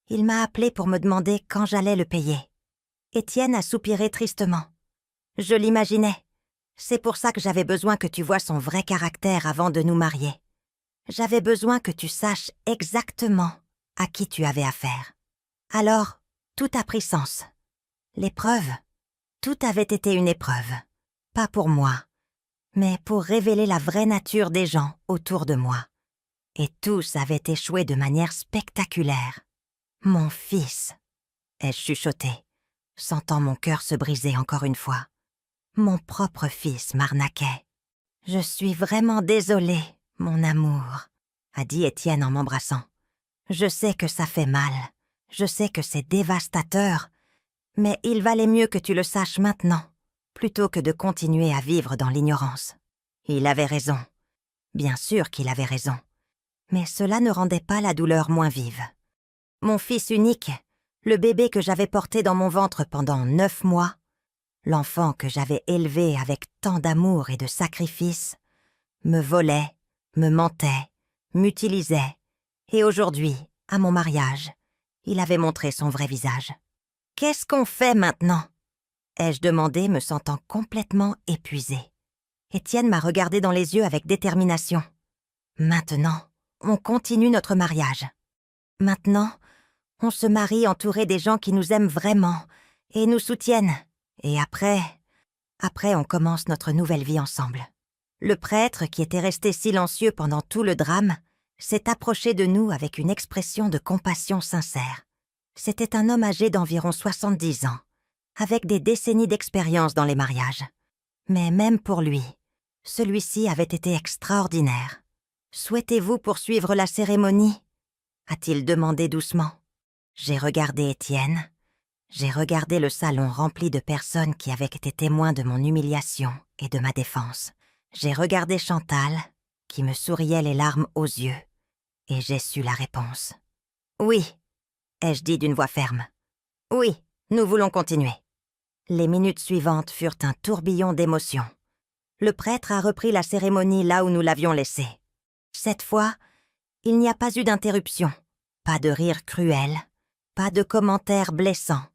il m'a appelé pour me demander quand j'allais le payer. Étienne a soupiré tristement. Je l'imaginais. C'est pour ça que j'avais besoin que tu vois son vrai caractère avant de nous marier. J'avais besoin que tu saches exactement à qui tu avais affaire. Alors, tout a pris sens. L'épreuve, tout avait été une épreuve. Pas pour moi, mais pour révéler la vraie nature des gens autour de moi. Et tous avaient échoué de manière spectaculaire. Mon fils, ai-je chuchoté, sentant mon cœur se briser encore une fois. Mon propre fils m'arnaquait. Je suis vraiment désolée, mon amour, a dit Étienne en m'embrassant. Je sais que ça fait mal, je sais que c'est dévastateur, mais il valait mieux que tu le saches maintenant, plutôt que de continuer à vivre dans l'ignorance. Il avait raison. Bien sûr qu'il avait raison. Mais cela ne rendait pas la douleur moins vive. Mon fils unique, le bébé que j'avais porté dans mon ventre pendant 9 mois, l'enfant que j'avais élevé avec tant d'amour et de sacrifice, me volait, me mentait, m'utilisait, et aujourd'hui, à mon mariage, il avait montré son vrai visage. « Qu'est-ce qu'on fait maintenant ?» ai-je demandé, me sentant complètement épuisée. Étienne m'a regardé dans les yeux avec détermination. « Maintenant, on continue notre mariage. Maintenant, on se marie entouré des gens qui nous aiment vraiment et nous soutiennent. Et après, on commence notre nouvelle vie ensemble. » Le prêtre, qui était resté silencieux pendant tout le drame, s'est approché de nous avec une expression de compassion sincère. C'était un homme âgé d'environ 70 ans, avec des décennies d'expérience dans les mariages. Mais même pour lui, celui-ci avait été extraordinaire. « Souhaitez-vous poursuivre la cérémonie ?» a-t-il demandé doucement. J'ai regardé Étienne. J'ai regardé le salon rempli de personnes qui avaient été témoins de mon humiliation et de ma défense. J'ai regardé Chantal, qui me souriait les larmes aux yeux, et j'ai su la réponse. « Oui », ai-je dit d'une voix ferme. « Oui, nous voulons continuer. » Les minutes suivantes furent un tourbillon d'émotions. Le prêtre a repris la cérémonie là où nous l'avions laissée. Cette fois, il n'y a pas eu d'interruption, pas de rire cruel, pas de commentaires blessants.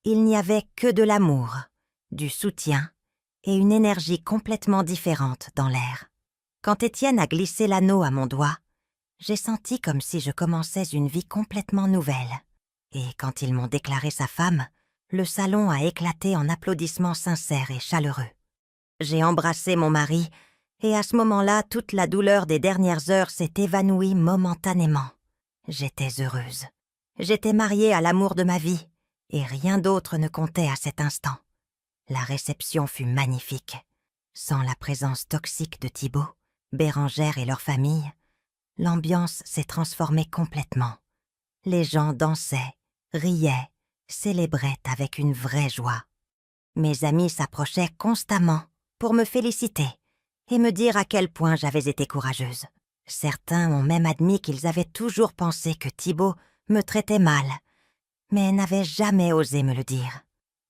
Il n'y avait que de l'amour, du soutien et une énergie complètement différente dans l'air. Quand Étienne a glissé l'anneau à mon doigt, j'ai senti comme si je commençais une vie complètement nouvelle. Et quand ils m'ont déclaré sa femme, le salon a éclaté en applaudissements sincères et chaleureux. J'ai embrassé mon mari, et à ce moment-là, toute la douleur des dernières heures s'est évanouie momentanément. J'étais heureuse. J'étais mariée à l'amour de ma vie, et rien d'autre ne comptait à cet instant. La réception fut magnifique. Sans la présence toxique de Thibaut, Bérengère et leur famille, l'ambiance s'est transformée complètement. Les gens dansaient, riaient, célébraient avec une vraie joie. Mes amis s'approchaient constamment pour me féliciter et me dire à quel point j'avais été courageuse. Certains ont même admis qu'ils avaient toujours pensé que Thibaut me traitait mal, mais n'avaient jamais osé me le dire.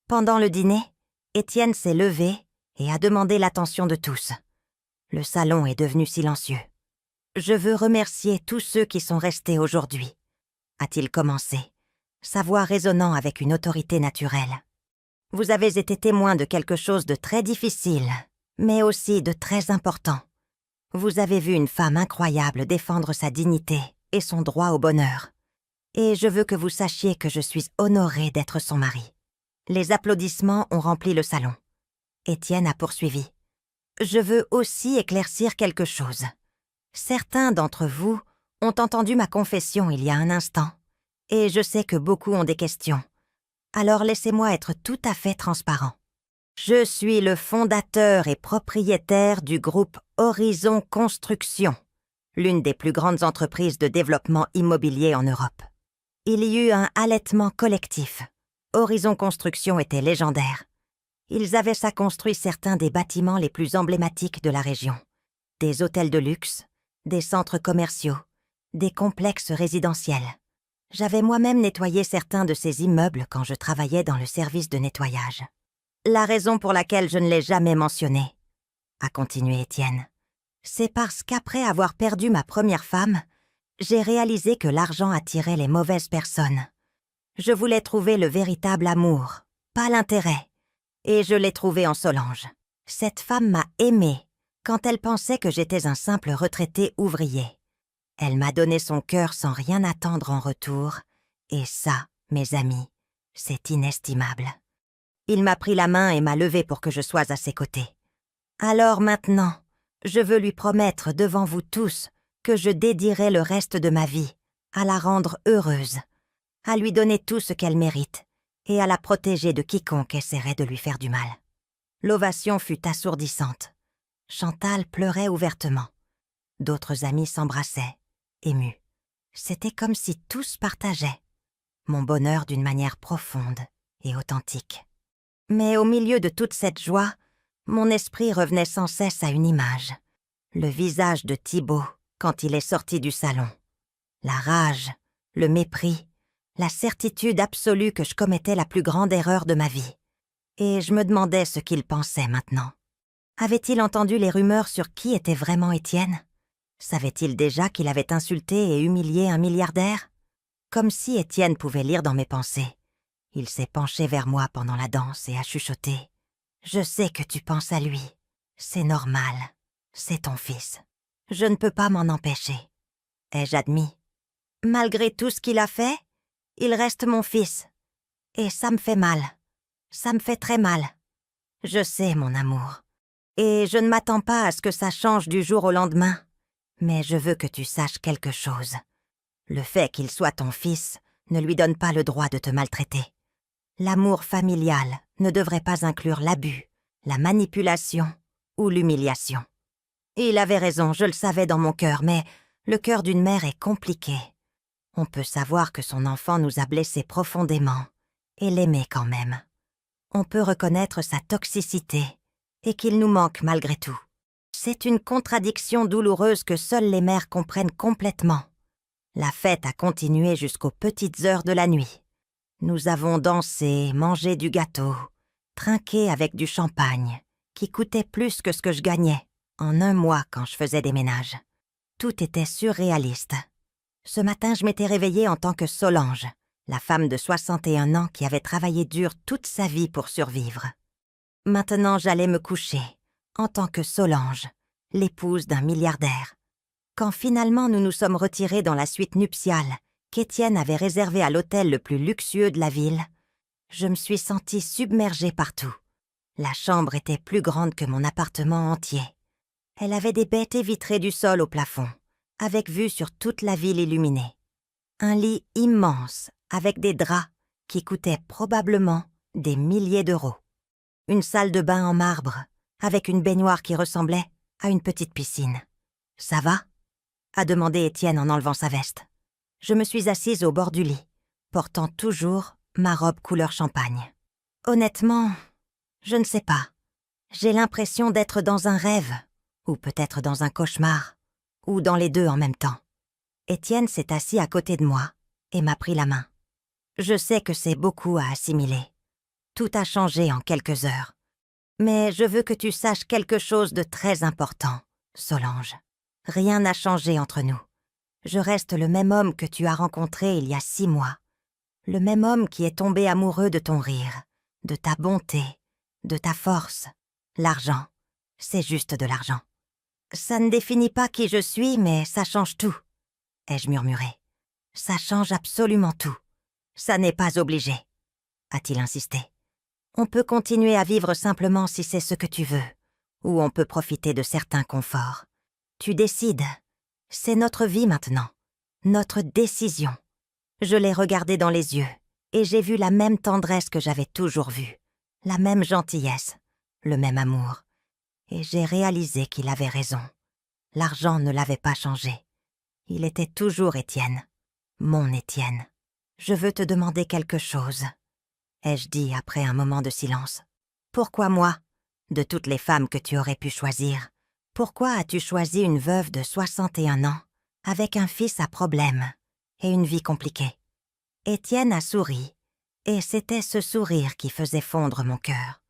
Pendant le dîner, Étienne s'est levé et a demandé l'attention de tous. Le salon est devenu silencieux. « Je veux remercier tous ceux qui sont restés aujourd'hui, » a-t-il commencé, sa voix résonnant avec une autorité naturelle. « Vous avez été témoins de quelque chose de très difficile, mais aussi de très important. Vous avez vu une femme incroyable défendre sa dignité et son droit au bonheur. Et je veux que vous sachiez que je suis honorée d'être son mari. » Les applaudissements ont rempli le salon. Étienne a poursuivi. « Je veux aussi éclaircir quelque chose. Certains d'entre vous ont entendu ma confession il y a un instant, et je sais que beaucoup ont des questions. Alors laissez-moi être tout à fait transparent. Je suis le fondateur et propriétaire du groupe Horizon Construction, l'une des plus grandes entreprises de développement immobilier en Europe. Il y eut un halètement collectif. Horizon Construction était légendaire. Ils avaient ça construit certains des bâtiments les plus emblématiques de la région. Des hôtels de luxe, des centres commerciaux, des complexes résidentiels. J'avais moi-même nettoyé certains de ces immeubles quand je travaillais dans le service de nettoyage. La raison pour laquelle je ne l'ai jamais mentionné, a continué Étienne, c'est parce qu'après avoir perdu ma première femme, j'ai réalisé que l'argent attirait les mauvaises personnes. Je voulais trouver le véritable amour, pas l'intérêt, et je l'ai trouvé en Solange. Cette femme m'a aimée quand elle pensait que j'étais un simple retraité ouvrier. Elle m'a donné son cœur sans rien attendre en retour, et ça, mes amis, c'est inestimable. Il m'a pris la main et m'a levé pour que je sois à ses côtés. Alors maintenant, je veux lui promettre devant vous tous que je dédierai le reste de ma vie à la rendre heureuse, à lui donner tout ce qu'elle mérite et à la protéger de quiconque essaierait de lui faire du mal. L'ovation fut assourdissante. Chantal pleurait ouvertement. D'autres amis s'embrassaient, émus. C'était comme si tous partageaient mon bonheur d'une manière profonde et authentique. Mais au milieu de toute cette joie, mon esprit revenait sans cesse à une image. Le visage de Thibaut quand il est sorti du salon. La rage, le mépris, la certitude absolue que je commettais la plus grande erreur de ma vie. Et je me demandais ce qu'il pensait maintenant. Avait-il entendu les rumeurs sur qui était vraiment Étienne? Savait-il déjà qu'il avait insulté et humilié un milliardaire? Comme si Étienne pouvait lire dans mes pensées. Il s'est penché vers moi pendant la danse et a chuchoté. « Je sais que tu penses à lui. C'est normal. C'est ton fils. Je ne peux pas m'en empêcher. » Ai-je admis. Malgré tout ce qu'il a fait, il reste mon fils. Et ça me fait mal. Ça me fait très mal. Je sais, mon amour. Et je ne m'attends pas à ce que ça change du jour au lendemain. Mais je veux que tu saches quelque chose. Le fait qu'il soit ton fils ne lui donne pas le droit de te maltraiter. L'amour familial ne devrait pas inclure l'abus, la manipulation ou l'humiliation. Il avait raison, je le savais dans mon cœur, mais le cœur d'une mère est compliqué. On peut savoir que son enfant nous a blessés profondément et l'aimer quand même. On peut reconnaître sa toxicité et qu'il nous manque malgré tout. C'est une contradiction douloureuse que seules les mères comprennent complètement. La fête a continué jusqu'aux petites heures de la nuit. Nous avons dansé, mangé du gâteau, trinqué avec du champagne, qui coûtait plus que ce que je gagnais en un mois quand je faisais des ménages. Tout était surréaliste. Ce matin, je m'étais réveillée en tant que Solange, la femme de 61 ans qui avait travaillé dur toute sa vie pour survivre. Maintenant, j'allais me coucher, en tant que Solange, l'épouse d'un milliardaire. Quand finalement nous nous sommes retirés dans la suite nuptiale qu'Étienne avait réservée à l'hôtel le plus luxueux de la ville, je me suis sentie submergée partout. La chambre était plus grande que mon appartement entier. Elle avait des baies vitrées du sol au plafond, avec vue sur toute la ville illuminée. Un lit immense, avec des draps qui coûtaient probablement des milliers d'euros. Une salle de bain en marbre, avec une baignoire qui ressemblait à une petite piscine. « Ça va ?» a demandé Étienne en enlevant sa veste. Je me suis assise au bord du lit, portant toujours ma robe couleur champagne. Honnêtement, je ne sais pas. J'ai l'impression d'être dans un rêve, ou peut-être dans un cauchemar, ou dans les deux en même temps. Étienne s'est assis à côté de moi et m'a pris la main. Je sais que c'est beaucoup à assimiler. Tout a changé en quelques heures. Mais je veux que tu saches quelque chose de très important, Solange. Rien n'a changé entre nous. Je reste le même homme que tu as rencontré il y a 6 mois. Le même homme qui est tombé amoureux de ton rire, de ta bonté, de ta force. L'argent, c'est juste de l'argent. Ça ne définit pas qui je suis, mais ça change tout, ai-je murmuré. Ça change absolument tout. Ça n'est pas obligé, a-t-il insisté. On peut continuer à vivre simplement si c'est ce que tu veux, ou on peut profiter de certains conforts. Tu décides. C'est notre vie maintenant, notre décision. Je l'ai regardé dans les yeux, et j'ai vu la même tendresse que j'avais toujours vue, la même gentillesse, le même amour. Et j'ai réalisé qu'il avait raison. L'argent ne l'avait pas changé. Il était toujours Étienne, mon Étienne. Je veux te demander quelque chose, ai-je dit après un moment de silence. Pourquoi moi, de toutes les femmes que tu aurais pu choisir? Pourquoi as-tu choisi une veuve de 61 ans, avec un fils à problème et une vie compliquée? Étienne a souri, et c'était ce sourire qui faisait fondre mon cœur.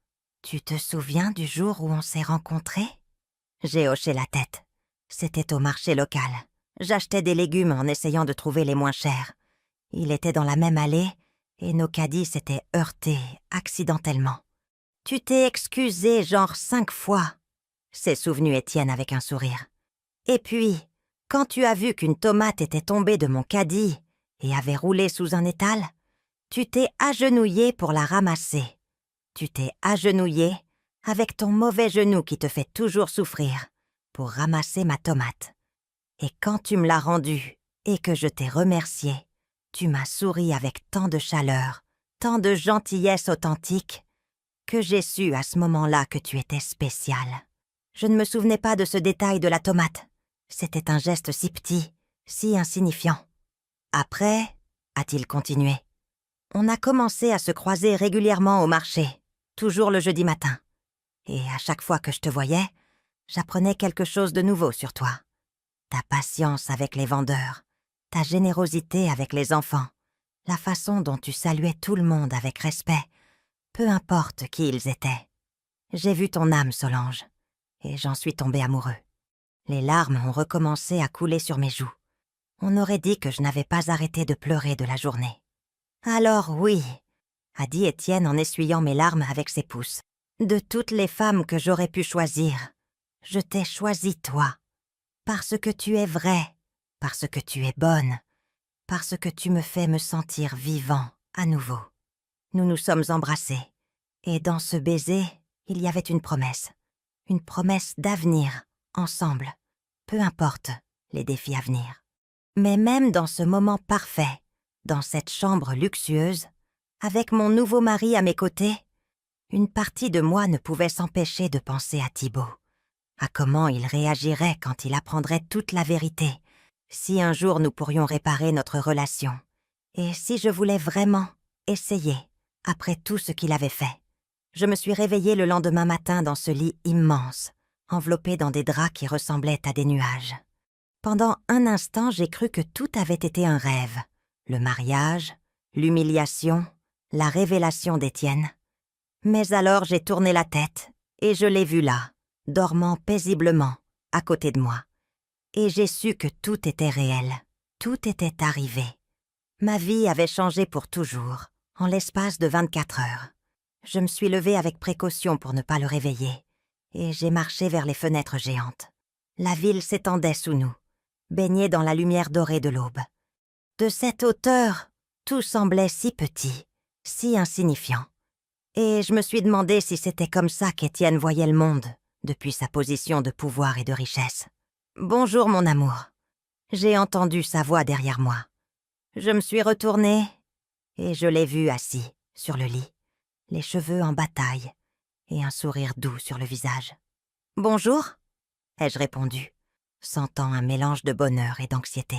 Tu te souviens du jour où on s'est rencontrés? J'ai hoché la tête. C'était au marché local. J'achetais des légumes en essayant de trouver les moins chers. Il était dans la même allée, et nos caddies s'étaient heurtés accidentellement. Tu t'es excusé genre 5 fois. S'est souvenu Étienne avec un sourire. Et puis, quand tu as vu qu'une tomate était tombée de mon caddie et avait roulé sous un étal, tu t'es agenouillé pour la ramasser. Tu t'es agenouillé avec ton mauvais genou qui te fait toujours souffrir pour ramasser ma tomate. Et quand tu me l'as rendue et que je t'ai remercié, tu m'as souri avec tant de chaleur, tant de gentillesse authentique, que j'ai su à ce moment-là que tu étais spécial. Je ne me souvenais pas de ce détail de la tomate. C'était un geste si petit, si insignifiant. Après, a-t-il continué, on a commencé à se croiser régulièrement au marché. toujours le jeudi matin. Et à chaque fois que je te voyais, j'apprenais quelque chose de nouveau sur toi. Ta patience avec les vendeurs, ta générosité avec les enfants, la façon dont tu saluais tout le monde avec respect, peu importe qui ils étaient. J'ai vu ton âme, Solange, et j'en suis tombé amoureux. Les larmes ont recommencé à couler sur mes joues. On aurait dit que je n'avais pas arrêté de pleurer de la journée. « Alors oui, » a dit Étienne en essuyant mes larmes avec ses pouces. « De toutes les femmes que j'aurais pu choisir, je t'ai choisi toi. Parce que tu es vraie, parce que tu es bonne, parce que tu me fais me sentir vivant à nouveau. » Nous nous sommes embrassés, et dans ce baiser, il y avait une promesse d'avenir, ensemble, peu importe les défis à venir. Mais même dans ce moment parfait, dans cette chambre luxueuse, avec mon nouveau mari à mes côtés, une partie de moi ne pouvait s'empêcher de penser à Thibaut, à comment il réagirait quand il apprendrait toute la vérité, si un jour nous pourrions réparer notre relation, et si je voulais vraiment essayer, après tout ce qu'il avait fait. Je me suis réveillée le lendemain matin dans ce lit immense, enveloppé dans des draps qui ressemblaient à des nuages. Pendant un instant, j'ai cru que tout avait été un rêve. Le mariage, l'humiliation, la révélation d'Étienne. Mais alors j'ai tourné la tête et je l'ai vu là, dormant paisiblement, à côté de moi. Et j'ai su que tout était réel, tout était arrivé. Ma vie avait changé pour toujours, en l'espace de 24 heures. Je me suis levée avec précaution pour ne pas le réveiller, et j'ai marché vers les fenêtres géantes. La ville s'étendait sous nous, baignée dans la lumière dorée de l'aube. De cette hauteur, tout semblait si petit, si insignifiant. Et je me suis demandé si c'était comme ça qu'Étienne voyait le monde, depuis sa position de pouvoir et de richesse. « Bonjour, mon amour. » J'ai entendu sa voix derrière moi. Je me suis retournée, et je l'ai vu assis, sur le lit, les cheveux en bataille, et un sourire doux sur le visage. « Bonjour ?» ai-je répondu, sentant un mélange de bonheur et d'anxiété.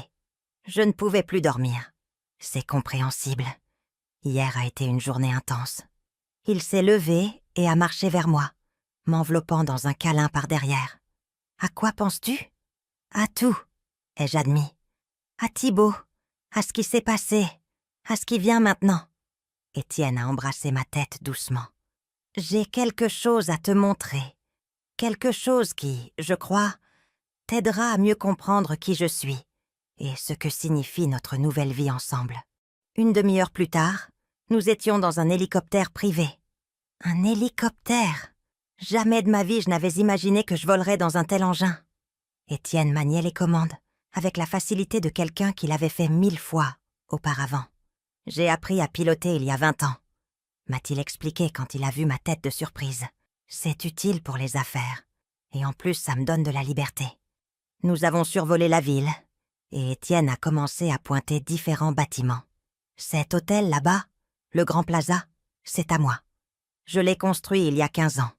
Je ne pouvais plus dormir. C'est compréhensible. Hier a été une journée intense. Il s'est levé et a marché vers moi, m'enveloppant dans un câlin par derrière. « À quoi penses-tu ?»« À tout, » ai-je admis. « À Thibaut, à ce qui s'est passé, à ce qui vient maintenant. » Étienne a embrassé ma tête doucement. « J'ai quelque chose à te montrer. Quelque chose qui, je crois, t'aidera à mieux comprendre qui je suis et ce que signifie notre nouvelle vie ensemble. » Une demi-heure plus tard, nous étions dans un hélicoptère privé. Un hélicoptère! Jamais de ma vie je n'avais imaginé que je volerais dans un tel engin. Étienne maniait les commandes, avec la facilité de quelqu'un qui l'avait fait 1000 fois auparavant. « J'ai appris à piloter il y a 20 ans, » m'a-t-il expliqué quand il a vu ma tête de surprise. « C'est utile pour les affaires, et en plus ça me donne de la liberté. » Nous avons survolé la ville, et Étienne a commencé à pointer différents bâtiments. « Cet hôtel là-bas, le Grand Plaza, c'est à moi. Je l'ai construit il y a 15 ans.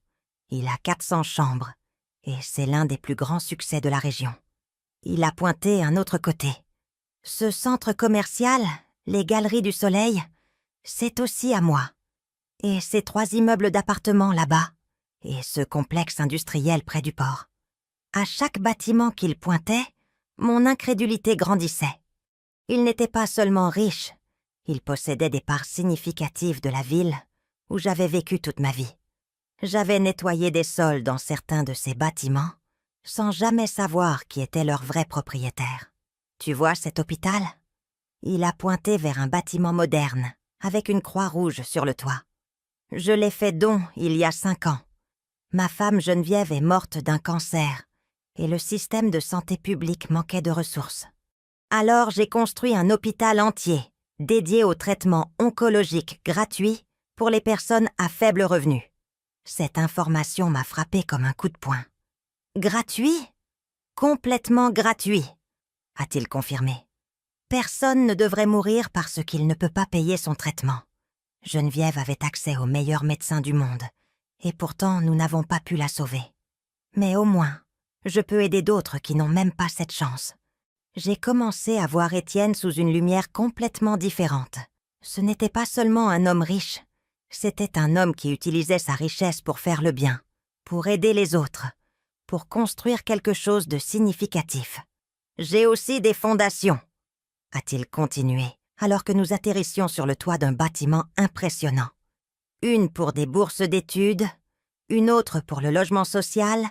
Il a 400 chambres, et c'est l'un des plus grands succès de la région. » Il a pointé un autre côté. « Ce centre commercial, les Galeries du Soleil, c'est aussi à moi. Et ces 3 immeubles d'appartements là-bas, et ce complexe industriel près du port. » À chaque bâtiment qu'il pointait, mon incrédulité grandissait. Il n'était pas seulement riche, il possédait des parts significatives de la ville où j'avais vécu toute ma vie. J'avais nettoyé des sols dans certains de ces bâtiments sans jamais savoir qui était leur vrai propriétaire. Tu vois cet hôpital ? Il a pointé vers un bâtiment moderne, avec une croix rouge sur le toit. Je l'ai fait don il y a 5 ans. Ma femme Geneviève est morte d'un cancer, et le système de santé publique manquait de ressources. Alors j'ai construit un hôpital entier, dédié au traitement oncologique gratuit pour les personnes à faible revenu. Cette information m'a frappé comme un coup de poing. « Gratuit ? Complètement gratuit », a-t-il confirmé. Personne ne devrait mourir parce qu'il ne peut pas payer son traitement. Geneviève avait accès aux meilleurs médecins du monde, et pourtant nous n'avons pas pu la sauver. Mais au moins, je peux aider d'autres qui n'ont même pas cette chance. J'ai commencé à voir Étienne sous une lumière complètement différente. Ce n'était pas seulement un homme riche, C'était un homme qui utilisait sa richesse pour faire le bien, pour aider les autres, pour construire quelque chose de significatif. « J'ai aussi des fondations », a-t-il continué, alors que nous atterrissions sur le toit d'un bâtiment impressionnant. Une pour des bourses d'études, une autre pour le logement social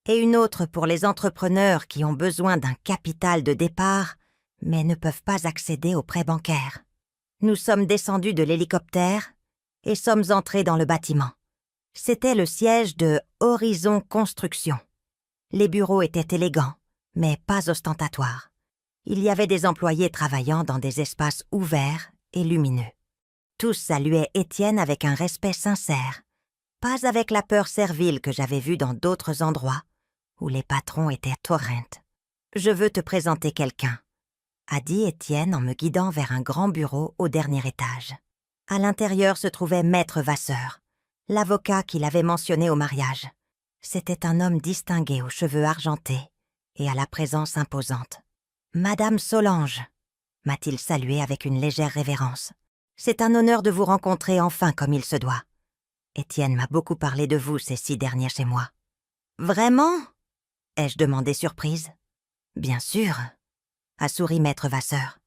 et une autre pour les entrepreneurs qui ont besoin d'un capital de départ mais ne peuvent pas accéder aux prêts bancaires. Nous sommes descendus de l'hélicoptère et sommes entrés dans le bâtiment. C'était le siège de Horizon Construction. Les bureaux étaient élégants, mais pas ostentatoires. Il y avait des employés travaillant dans des espaces ouverts et lumineux. Tous saluaient Étienne avec un respect sincère, pas avec la peur servile que j'avais vue dans d'autres endroits où les patrons étaient torrents. « Je veux te présenter quelqu'un », a dit Étienne en me guidant vers un grand bureau au dernier étage. À l'intérieur se trouvait Maître Vasseur, l'avocat qu'il avait mentionné au mariage. C'était un homme distingué aux cheveux argentés et à la présence imposante. « Madame Solange », m'a-t-il salué avec une légère révérence. « C'est un honneur de vous rencontrer enfin comme il se doit. Étienne m'a beaucoup parlé de vous ces 6 derniers chez moi. »« Vraiment ?» ai-je demandé surprise. « Bien sûr », a souri Maître Vasseur.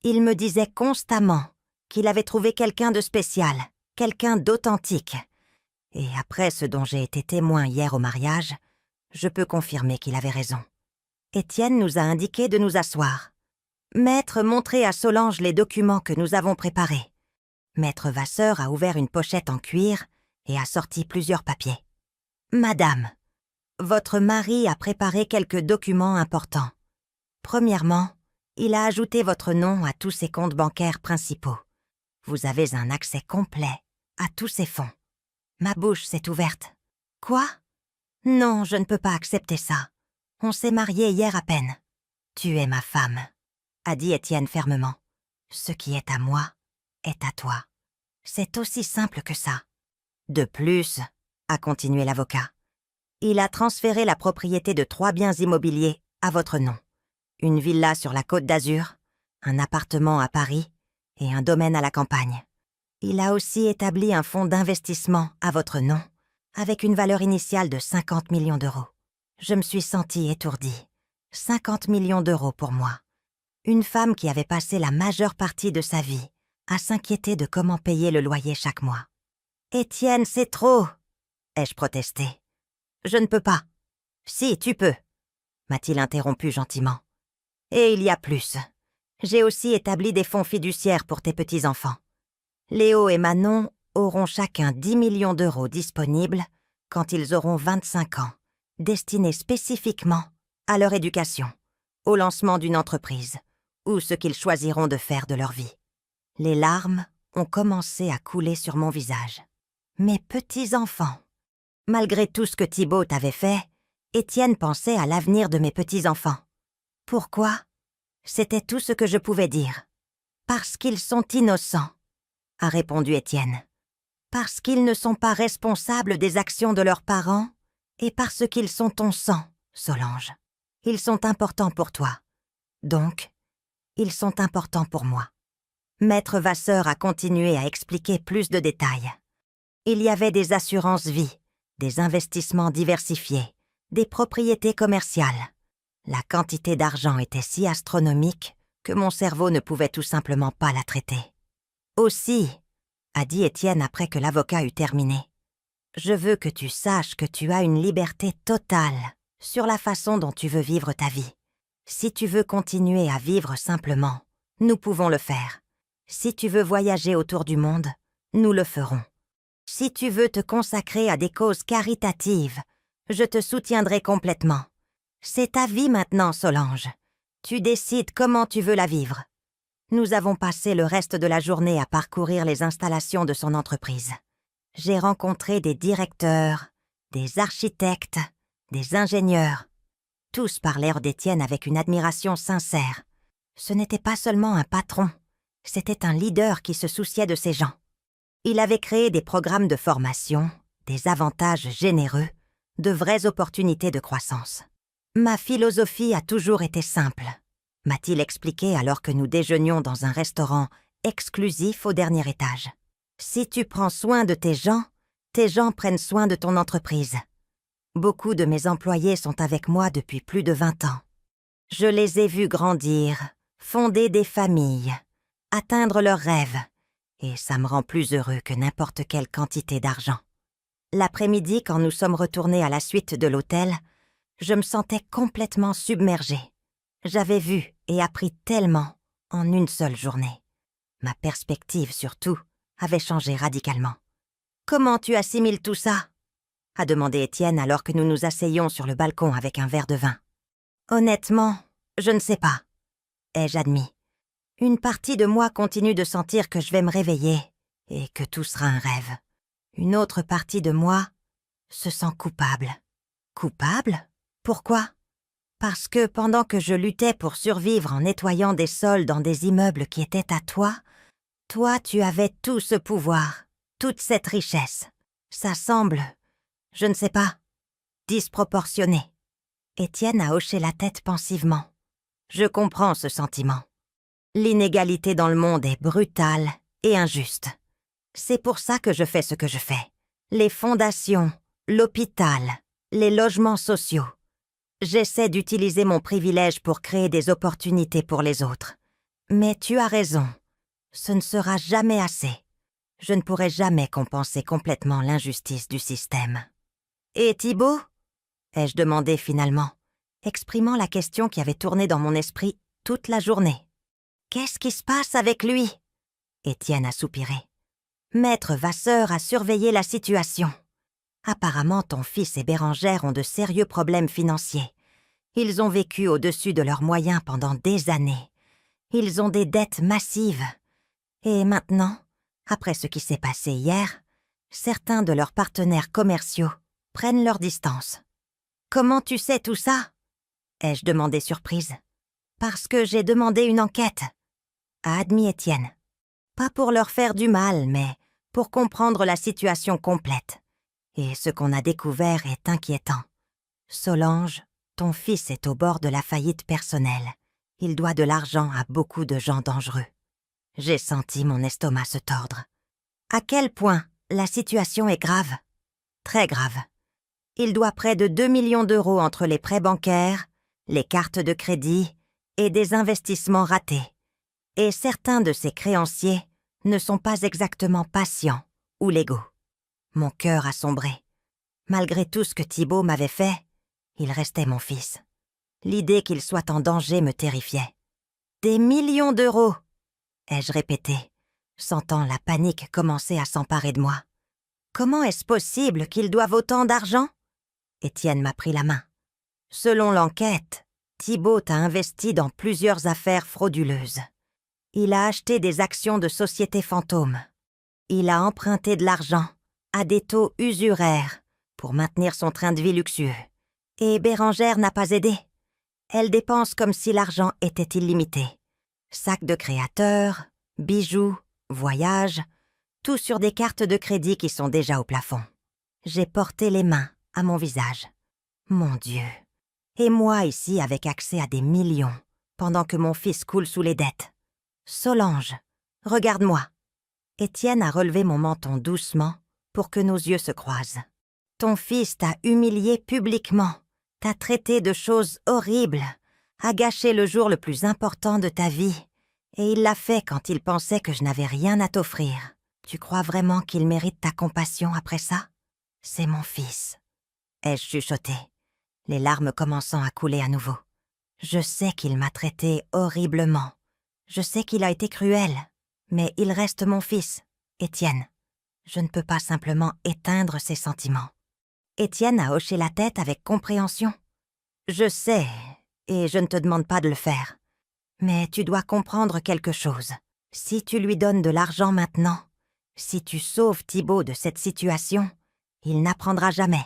Il me disait constamment qu'il avait trouvé quelqu'un de spécial, quelqu'un d'authentique. Et après ce dont j'ai été témoin hier au mariage, je peux confirmer qu'il avait raison. Étienne nous a indiqué de nous asseoir. Maître montrait à Solange les documents que nous avons préparés. Maître Vasseur a ouvert une pochette en cuir et a sorti plusieurs papiers. « Madame, votre mari a préparé quelques documents importants. Premièrement, il a ajouté votre nom à tous ses comptes bancaires principaux. Vous avez un accès complet à tous ces fonds. » Ma bouche s'est ouverte. « Quoi ? Non, je ne peux pas accepter ça. On s'est mariés hier à peine. »« Tu es ma femme, » a dit Étienne fermement. « Ce qui est à moi est à toi. C'est aussi simple que ça. » De plus, a continué l'avocat, il a transféré la propriété de 3 biens immobiliers à votre nom. Une villa sur la Côte d'Azur, un appartement à Paris et un domaine à la campagne. Il a aussi établi un fonds d'investissement à votre nom, avec une valeur initiale de 50 millions d'euros. Je me suis sentie étourdie. 50 millions d'euros pour moi. Une femme qui avait passé la majeure partie de sa vie à s'inquiéter de comment payer le loyer chaque mois. « Étienne, c'est trop !» ai-je protesté. « Je ne peux pas. »« Si, tu peux !» m'a-t-il interrompu gentiment. « Et il y a plus. J'ai aussi établi des fonds fiduciaires pour tes petits-enfants. Léo et Manon auront chacun 10 millions d'euros disponibles quand ils auront 25 ans, destinés spécifiquement à leur éducation, au lancement d'une entreprise ou ce qu'ils choisiront de faire de leur vie. » Les larmes ont commencé à couler sur mon visage. Mes petits-enfants. Malgré tout ce que Thibault avait fait, Étienne pensait à l'avenir de mes petits-enfants. Pourquoi ? C'était tout ce que je pouvais dire. « Parce qu'ils sont innocents », a répondu Étienne. « Parce qu'ils ne sont pas responsables des actions de leurs parents et parce qu'ils sont ton sang, Solange. Ils sont importants pour toi. Donc, ils sont importants pour moi. » Maître Vasseur a continué à expliquer plus de détails. Il y avait des assurances vie, des investissements diversifiés, des propriétés commerciales. La quantité d'argent était si astronomique que mon cerveau ne pouvait tout simplement pas la traiter. « Aussi, » a dit Étienne après que l'avocat eut terminé, « je veux que tu saches que tu as une liberté totale sur la façon dont tu veux vivre ta vie. Si tu veux continuer à vivre simplement, nous pouvons le faire. Si tu veux voyager autour du monde, nous le ferons. Si tu veux te consacrer à des causes caritatives, je te soutiendrai complètement. C'est ta vie maintenant, Solange. Tu décides comment tu veux la vivre. » Nous avons passé le reste de la journée à parcourir les installations de son entreprise. J'ai rencontré des directeurs, des architectes, des ingénieurs. Tous parlèrent d'Étienne avec une admiration sincère. Ce n'était pas seulement un patron, c'était un leader qui se souciait de ses gens. Il avait créé des programmes de formation, des avantages généreux, de vraies opportunités de croissance. « Ma philosophie a toujours été simple », m'a-t-il expliqué alors que nous déjeunions dans un restaurant exclusif au dernier étage. Si tu prends soin de tes gens prennent soin de ton entreprise. Beaucoup de mes employés sont avec moi depuis plus de 20 ans. Je les ai vus grandir, fonder des familles, atteindre leurs rêves, et ça me rend plus heureux que n'importe quelle quantité d'argent. L'après-midi, quand nous sommes retournés à la suite de l'hôtel, je me sentais complètement submergée. J'avais vu et appris tellement en une seule journée. Ma perspective, surtout, avait changé radicalement. « Comment tu assimiles tout ça ?» a demandé Étienne alors que nous nous asseyions sur le balcon avec un verre de vin. « Honnêtement, je ne sais pas, » ai-je admis. Une partie de moi continue de sentir que je vais me réveiller et que tout sera un rêve. Une autre partie de moi se sent coupable. Coupable ? Pourquoi ? Parce que pendant que je luttais pour survivre en nettoyant des sols dans des immeubles qui étaient à toi, tu avais tout ce pouvoir, toute cette richesse. Ça semble, je ne sais pas, disproportionné. Étienne a hoché la tête pensivement. Je comprends ce sentiment. L'inégalité dans le monde est brutale et injuste. C'est pour ça que je fais ce que je fais. Les fondations, l'hôpital, les logements sociaux. J'essaie d'utiliser mon privilège pour créer des opportunités pour les autres. Mais tu as raison, ce ne sera jamais assez. Je ne pourrai jamais compenser complètement l'injustice du système. « Et Thibaut ?» ai-je demandé finalement, exprimant la question qui avait tourné dans mon esprit toute la journée. « Qu'est-ce qui se passe avec lui ?» Étienne a soupiré. « Maître Vasseur a surveillé la situation. Apparemment, ton fils et Bérengère ont de sérieux problèmes financiers. Ils ont vécu au-dessus de leurs moyens pendant des années. Ils ont des dettes massives. Et maintenant, après ce qui s'est passé hier, certains de leurs partenaires commerciaux prennent leur distance. « Comment tu sais tout ça ?» ai-je demandé surprise. « Parce que j'ai demandé une enquête, » a admis Étienne. Pas pour leur faire du mal, mais pour comprendre la situation complète. Et ce qu'on a découvert est inquiétant. Solange, ton fils est au bord de la faillite personnelle. Il doit de l'argent à beaucoup de gens dangereux. J'ai senti mon estomac se tordre. À quel point la situation est grave ? Très grave. Il doit près de 2 millions d'euros entre les prêts bancaires, les cartes de crédit et des investissements ratés. Et certains de ses créanciers ne sont pas exactement patients ou légaux. Mon cœur a sombré. Malgré tout ce que Thibaut m'avait fait, il restait mon fils. L'idée qu'il soit en danger me terrifiait. « Des millions d'euros !» ai-je répété, sentant la panique commencer à s'emparer de moi. « Comment est-ce possible qu'ils doivent autant d'argent ?» Étienne m'a pris la main. « Selon l'enquête, Thibaut a investi dans plusieurs affaires frauduleuses. Il a acheté des actions de sociétés fantômes. Il a emprunté de l'argent à des taux usuraires pour maintenir son train de vie luxueux. Et Bérengère n'a pas aidé. Elle dépense comme si l'argent était illimité. Sacs de créateurs, bijoux, voyages, tout sur des cartes de crédit qui sont déjà au plafond. J'ai porté les mains à mon visage. Mon Dieu. Et moi ici avec accès à des millions, pendant que mon fils coule sous les dettes. Solange, regarde-moi. Étienne a relevé mon menton doucement pour que nos yeux se croisent. Ton fils t'a humilié publiquement, t'a traité de choses horribles, a gâché le jour le plus important de ta vie, et il l'a fait quand il pensait que je n'avais rien à t'offrir. Tu crois vraiment qu'il mérite ta compassion après ça ? C'est mon fils, ai-je chuchoté, les larmes commençant à couler à nouveau. Je sais qu'il m'a traité horriblement. Je sais qu'il a été cruel, mais il reste mon fils, Étienne. Je ne peux pas simplement éteindre ses sentiments. Étienne a hoché la tête avec compréhension. Je sais, et je ne te demande pas de le faire. Mais tu dois comprendre quelque chose. Si tu lui donnes de l'argent maintenant, si tu sauves Thibaut de cette situation, il n'apprendra jamais.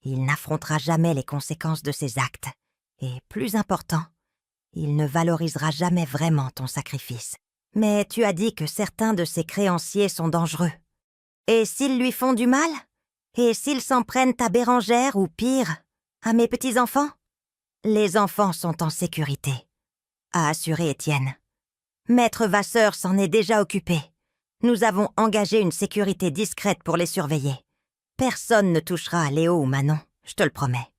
Il n'affrontera jamais les conséquences de ses actes. Et plus important, il ne valorisera jamais vraiment ton sacrifice. Mais tu as dit que certains de ses créanciers sont dangereux. Et s'ils lui font du mal ? Et s'ils s'en prennent à Bérengère ou pire, à mes petits-enfants ? Les enfants sont en sécurité, a assuré Étienne. Maître Vasseur s'en est déjà occupé. Nous avons engagé une sécurité discrète pour les surveiller. Personne ne touchera à Léo ou Manon, je te le promets. »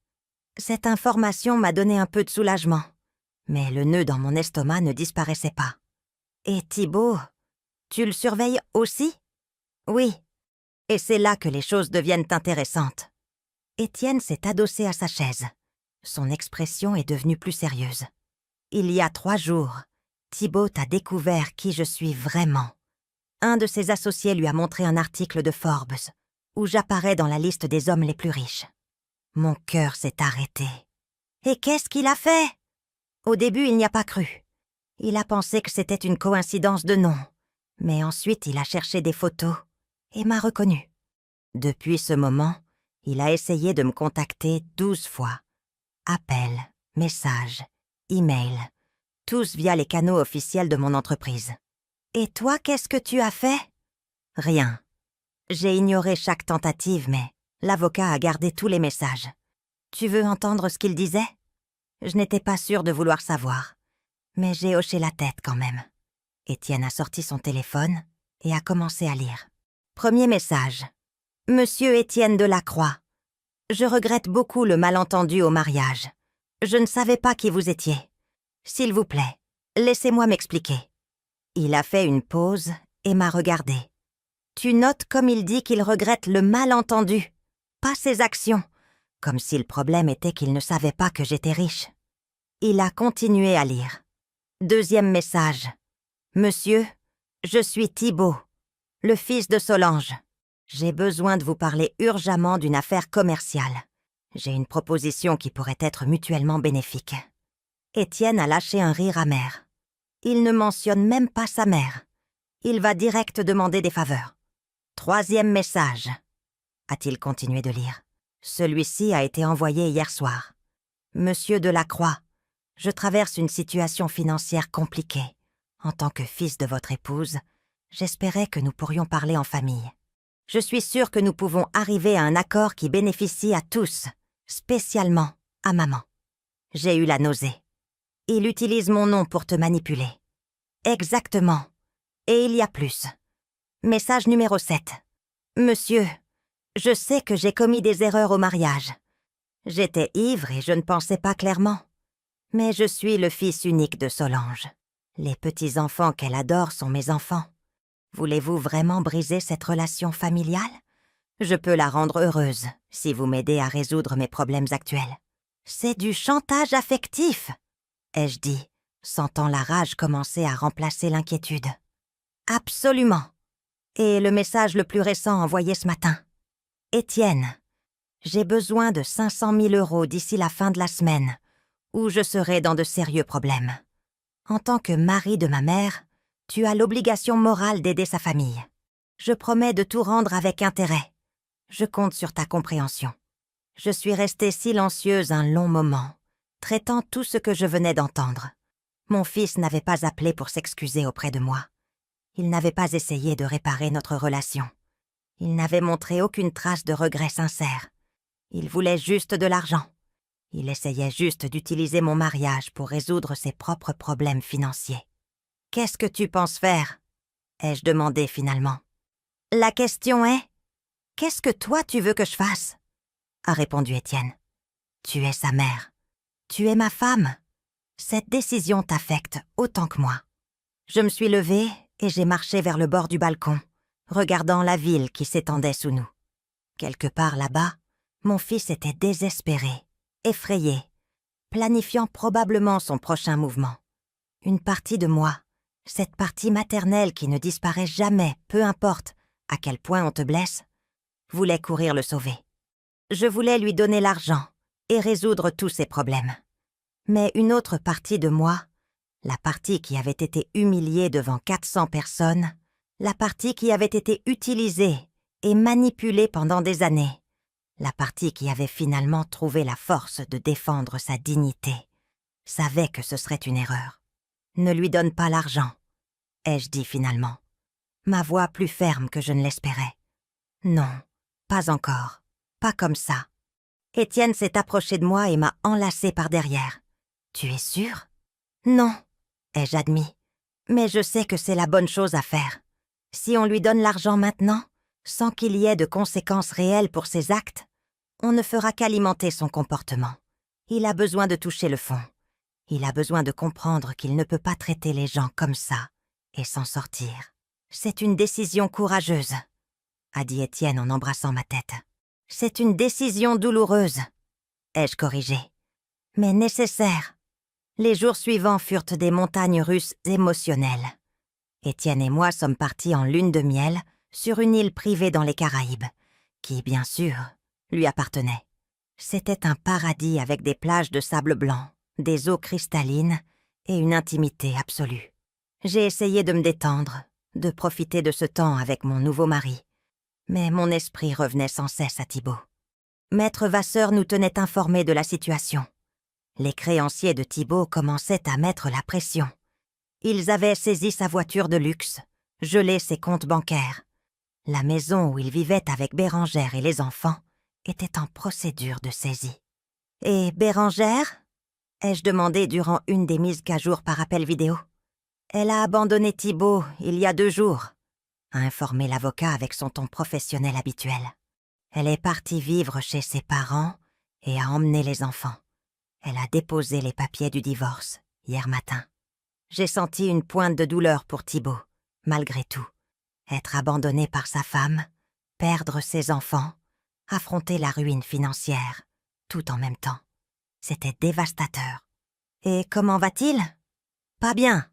Cette information m'a donné un peu de soulagement, mais le nœud dans mon estomac ne disparaissait pas. « Et Thibaut, tu le surveilles aussi ?»« Oui. Et c'est là que les choses deviennent intéressantes. » Étienne s'est adossé à sa chaise. Son expression est devenue plus sérieuse. « Il y a 3 jours, Thibaut a découvert qui je suis vraiment. Un de ses associés lui a montré un article de Forbes, où j'apparais dans la liste des hommes les plus riches. Mon cœur s'est arrêté. Et qu'est-ce qu'il a fait? Au début, il n'y a pas cru. Il a pensé que c'était une coïncidence de nom. Mais ensuite, il a cherché des photos et m'a reconnu. Depuis ce moment, il a essayé de me contacter 12 fois. Appels, messages, emails, tous via les canaux officiels de mon entreprise. Et toi, qu'est-ce que tu as fait? Rien. J'ai ignoré chaque tentative, mais l'avocat a gardé tous les messages. Tu veux entendre ce qu'il disait? Je n'étais pas sûre de vouloir savoir, mais j'ai hoché la tête quand même. Étienne a sorti son téléphone et a commencé à lire. Premier message. Monsieur Étienne Delacroix. Je regrette beaucoup le malentendu au mariage. Je ne savais pas qui vous étiez. S'il vous plaît, laissez-moi m'expliquer. Il a fait une pause et m'a regardé. Tu notes comme il dit qu'il regrette le malentendu, pas ses actions, comme si le problème était qu'il ne savait pas que j'étais riche. Il a continué à lire. Deuxième message. Monsieur, je suis Thibaut, le fils de Solange. J'ai besoin de vous parler urgemment d'une affaire commerciale. J'ai une proposition qui pourrait être mutuellement bénéfique. Étienne a lâché un rire amer. Il ne mentionne même pas sa mère. Il va direct demander des faveurs. Troisième message. A-t-il continué de lire. Celui-ci a été envoyé hier soir. Monsieur Delacroix, je traverse une situation financière compliquée. En tant que fils de votre épouse, j'espérais que nous pourrions parler en famille. Je suis sûre que nous pouvons arriver à un accord qui bénéficie à tous, spécialement à maman. J'ai eu la nausée. Il utilise mon nom pour te manipuler. Exactement. Et il y a plus. Message numéro 7. Monsieur, je sais que j'ai commis des erreurs au mariage. J'étais ivre et je ne pensais pas clairement. Mais je suis le fils unique de Solange. Les petits-enfants qu'elle adore sont mes enfants. Voulez-vous vraiment briser cette relation familiale? Je peux la rendre heureuse si vous m'aidez à résoudre mes problèmes actuels. C'est du chantage affectif, ai-je dit, sentant la rage commencer à remplacer l'inquiétude. Absolument. Et le message le plus récent envoyé ce matin. Étienne, j'ai besoin de 500 000 € d'ici la fin de la semaine, ou je serai dans de sérieux problèmes. En tant que mari de ma mère, tu as l'obligation morale d'aider sa famille. Je promets de tout rendre avec intérêt. Je compte sur ta compréhension. Je suis restée silencieuse un long moment, traitant tout ce que je venais d'entendre. Mon fils n'avait pas appelé pour s'excuser auprès de moi. Il n'avait pas essayé de réparer notre relation. Il n'avait montré aucune trace de regret sincère. Il voulait juste de l'argent. Il essayait juste d'utiliser mon mariage pour résoudre ses propres problèmes financiers. « Qu'est-ce que tu penses faire ?» ai-je demandé finalement. « La question est, qu'est-ce que toi tu veux que je fasse ?» a répondu Étienne. « Tu es sa mère. Tu es ma femme. Cette décision t'affecte autant que moi. » Je me suis levée et j'ai marché vers le bord du balcon, regardant la ville qui s'étendait sous nous. Quelque part là-bas, mon fils était désespéré, effrayé, planifiant probablement son prochain mouvement. Une partie de moi, cette partie maternelle qui ne disparaît jamais, peu importe à quel point on te blesse, voulait courir le sauver. Je voulais lui donner l'argent et résoudre tous ses problèmes. Mais une autre partie de moi, la partie qui avait été humiliée devant 400 personnes, la partie qui avait été utilisée et manipulée pendant des années, la partie qui avait finalement trouvé la force de défendre sa dignité, savait que ce serait une erreur. « Ne lui donne pas l'argent », ai-je dit finalement, ma voix plus ferme que je ne l'espérais. « Non, pas encore, pas comme ça. » Étienne s'est approché de moi et m'a enlacée par derrière. « Tu es sûre ?»« Non, ai-je admis, mais je sais que c'est la bonne chose à faire. Si on lui donne l'argent maintenant, sans qu'il y ait de conséquences réelles pour ses actes, on ne fera qu'alimenter son comportement. Il a besoin de toucher le fond. Il a besoin de comprendre qu'il ne peut pas traiter les gens comme ça et s'en sortir. C'est une décision courageuse, a dit Étienne en embrassant ma tête. C'est une décision douloureuse, ai-je corrigé, mais nécessaire. Les jours suivants furent des montagnes russes émotionnelles. Étienne et moi sommes partis en lune de miel sur une île privée dans les Caraïbes, qui, bien sûr, lui appartenait. C'était un paradis avec des plages de sable blanc, des eaux cristallines et une intimité absolue. J'ai essayé de me détendre, de profiter de ce temps avec mon nouveau mari, mais mon esprit revenait sans cesse à Thibaut. Maître Vasseur nous tenait informés de la situation. Les créanciers de Thibaut commençaient à mettre la pression. Ils avaient saisi sa voiture de luxe, gelé ses comptes bancaires. La maison où il vivait avec Bérangère et les enfants était en procédure de saisie. « Et Bérangère ?» ai-je demandé durant une des mises qu'à jour par appel vidéo. « Elle a abandonné Thibaut il y a 2 jours, » a informé l'avocat avec son ton professionnel habituel. Elle est partie vivre chez ses parents et a emmené les enfants. Elle a déposé les papiers du divorce hier matin. J'ai senti une pointe de douleur pour Thibaut, malgré tout. Être abandonné par sa femme, perdre ses enfants, affronter la ruine financière, tout en même temps. C'était dévastateur. « Et comment va-t-il ?»« Pas bien »,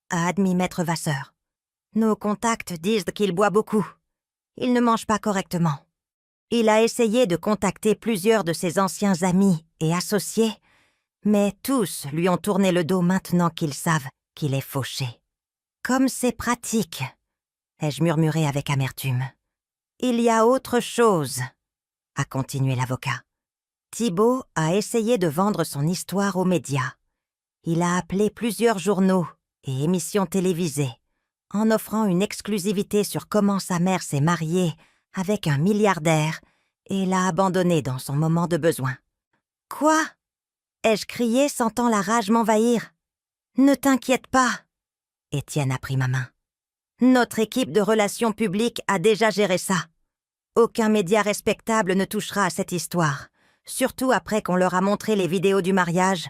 a admis Maître Vasseur. « Nos contacts disent qu'il boit beaucoup. Il ne mange pas correctement. Il a essayé de contacter plusieurs de ses anciens amis et associés, mais tous lui ont tourné le dos maintenant qu'ils savent qu'il est fauché. Comme c'est pratique, ai-je murmuré avec amertume. Il y a autre chose, a continué l'avocat. Thibaut a essayé de vendre son histoire aux médias. Il a appelé plusieurs journaux et émissions télévisées, en offrant une exclusivité sur comment sa mère s'est mariée avec un milliardaire et l'a abandonné dans son moment de besoin. « Quoi ?» ai-je crié, sentant la rage m'envahir. « Ne t'inquiète pas !» Étienne a pris ma main. « Notre équipe de relations publiques a déjà géré ça. Aucun média respectable ne touchera à cette histoire, surtout après qu'on leur a montré les vidéos du mariage,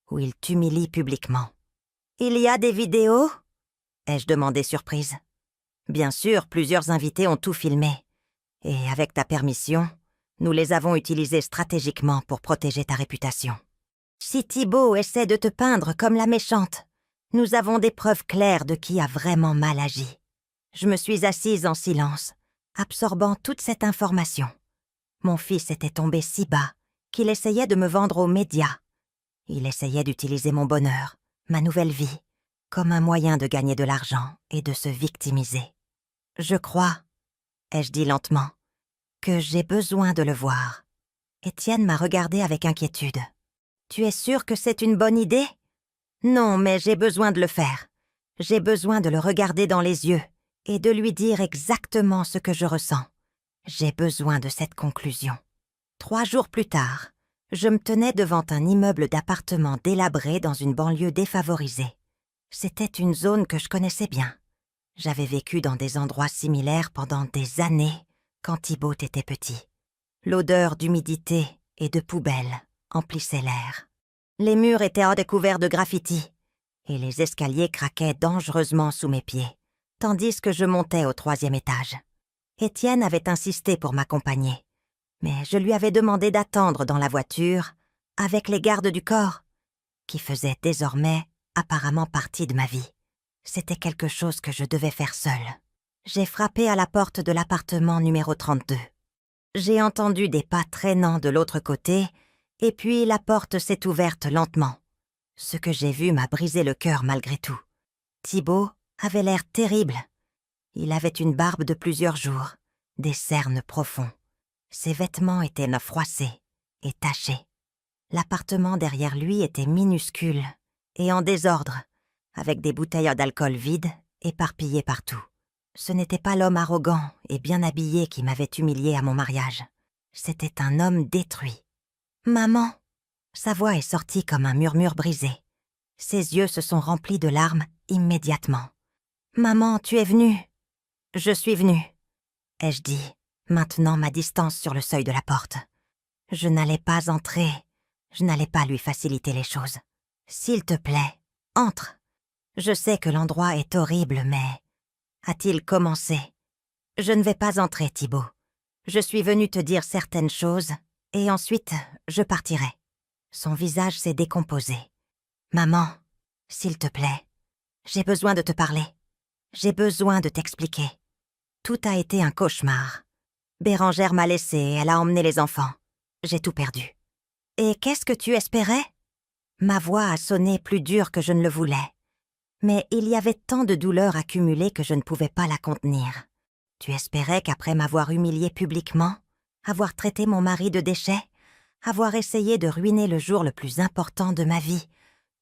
où ils t'humilient publiquement. »« Il y a des vidéos ?» ai-je demandé surprise. Bien sûr, plusieurs invités ont tout filmé. Et avec ta permission, nous les avons utilisés stratégiquement pour protéger ta réputation. Si Thibaut essaie de te peindre comme la méchante, nous avons des preuves claires de qui a vraiment mal agi. Je me suis assise en silence, absorbant toute cette information. Mon fils était tombé si bas qu'il essayait de me vendre aux médias. Il essayait d'utiliser mon bonheur, ma nouvelle vie, comme un moyen de gagner de l'argent et de se victimiser. Je crois, ai-je dit lentement, que j'ai besoin de le voir. Étienne m'a regardé avec inquiétude. « Tu es sûr que c'est une bonne idée ? » ?»« Non, mais j'ai besoin de le faire. J'ai besoin de le regarder dans les yeux et de lui dire exactement ce que je ressens. J'ai besoin de cette conclusion. » 3 jours plus tard, je me tenais devant un immeuble d'appartements délabré dans une banlieue défavorisée. C'était une zone que je connaissais bien. J'avais vécu dans des endroits similaires pendant des années quand Thibaut était petit. L'odeur d'humidité et de poubelle emplissait l'air. Les murs étaient recouverts de graffitis et les escaliers craquaient dangereusement sous mes pieds, tandis que je montais au 3e étage. Étienne avait insisté pour m'accompagner, mais je lui avais demandé d'attendre dans la voiture avec les gardes du corps, qui faisaient désormais apparemment partie de ma vie. C'était quelque chose que je devais faire seule. J'ai frappé à la porte de l'appartement numéro 32. J'ai entendu des pas traînants de l'autre côté, et puis la porte s'est ouverte lentement. Ce que j'ai vu m'a brisé le cœur malgré tout. Thibaut avait l'air terrible. Il avait une barbe de plusieurs jours, des cernes profonds. Ses vêtements étaient froissés et tachés. L'appartement derrière lui était minuscule et en désordre, avec des bouteilles d'alcool vides éparpillées partout. Ce n'était pas l'homme arrogant et bien habillé qui m'avait humilié à mon mariage. C'était un homme détruit. « Maman !» Sa voix est sortie comme un murmure brisé. Ses yeux se sont remplis de larmes immédiatement. « Maman, tu es venue ?» Je suis venue, ai-je dit, maintenant ma distance sur le seuil de la porte. Je n'allais pas entrer, je n'allais pas lui faciliter les choses. S'il te plaît, entre. Je sais que l'endroit est horrible, mais... A-t-il commencé? Je ne vais pas entrer, Thibaut. Je suis venue te dire certaines choses, et ensuite, je partirai. Son visage s'est décomposé. Maman, s'il te plaît, j'ai besoin de te parler. J'ai besoin de t'expliquer. Tout a été un cauchemar. Bérangère m'a laissée, elle a emmené les enfants. J'ai tout perdu. Et qu'est-ce que tu espérais? Ma voix a sonné plus dur que je ne le voulais. Mais il y avait tant de douleur accumulée que je ne pouvais pas la contenir. Tu espérais qu'après m'avoir humiliée publiquement, avoir traité mon mari de déchet, avoir essayé de ruiner le jour le plus important de ma vie,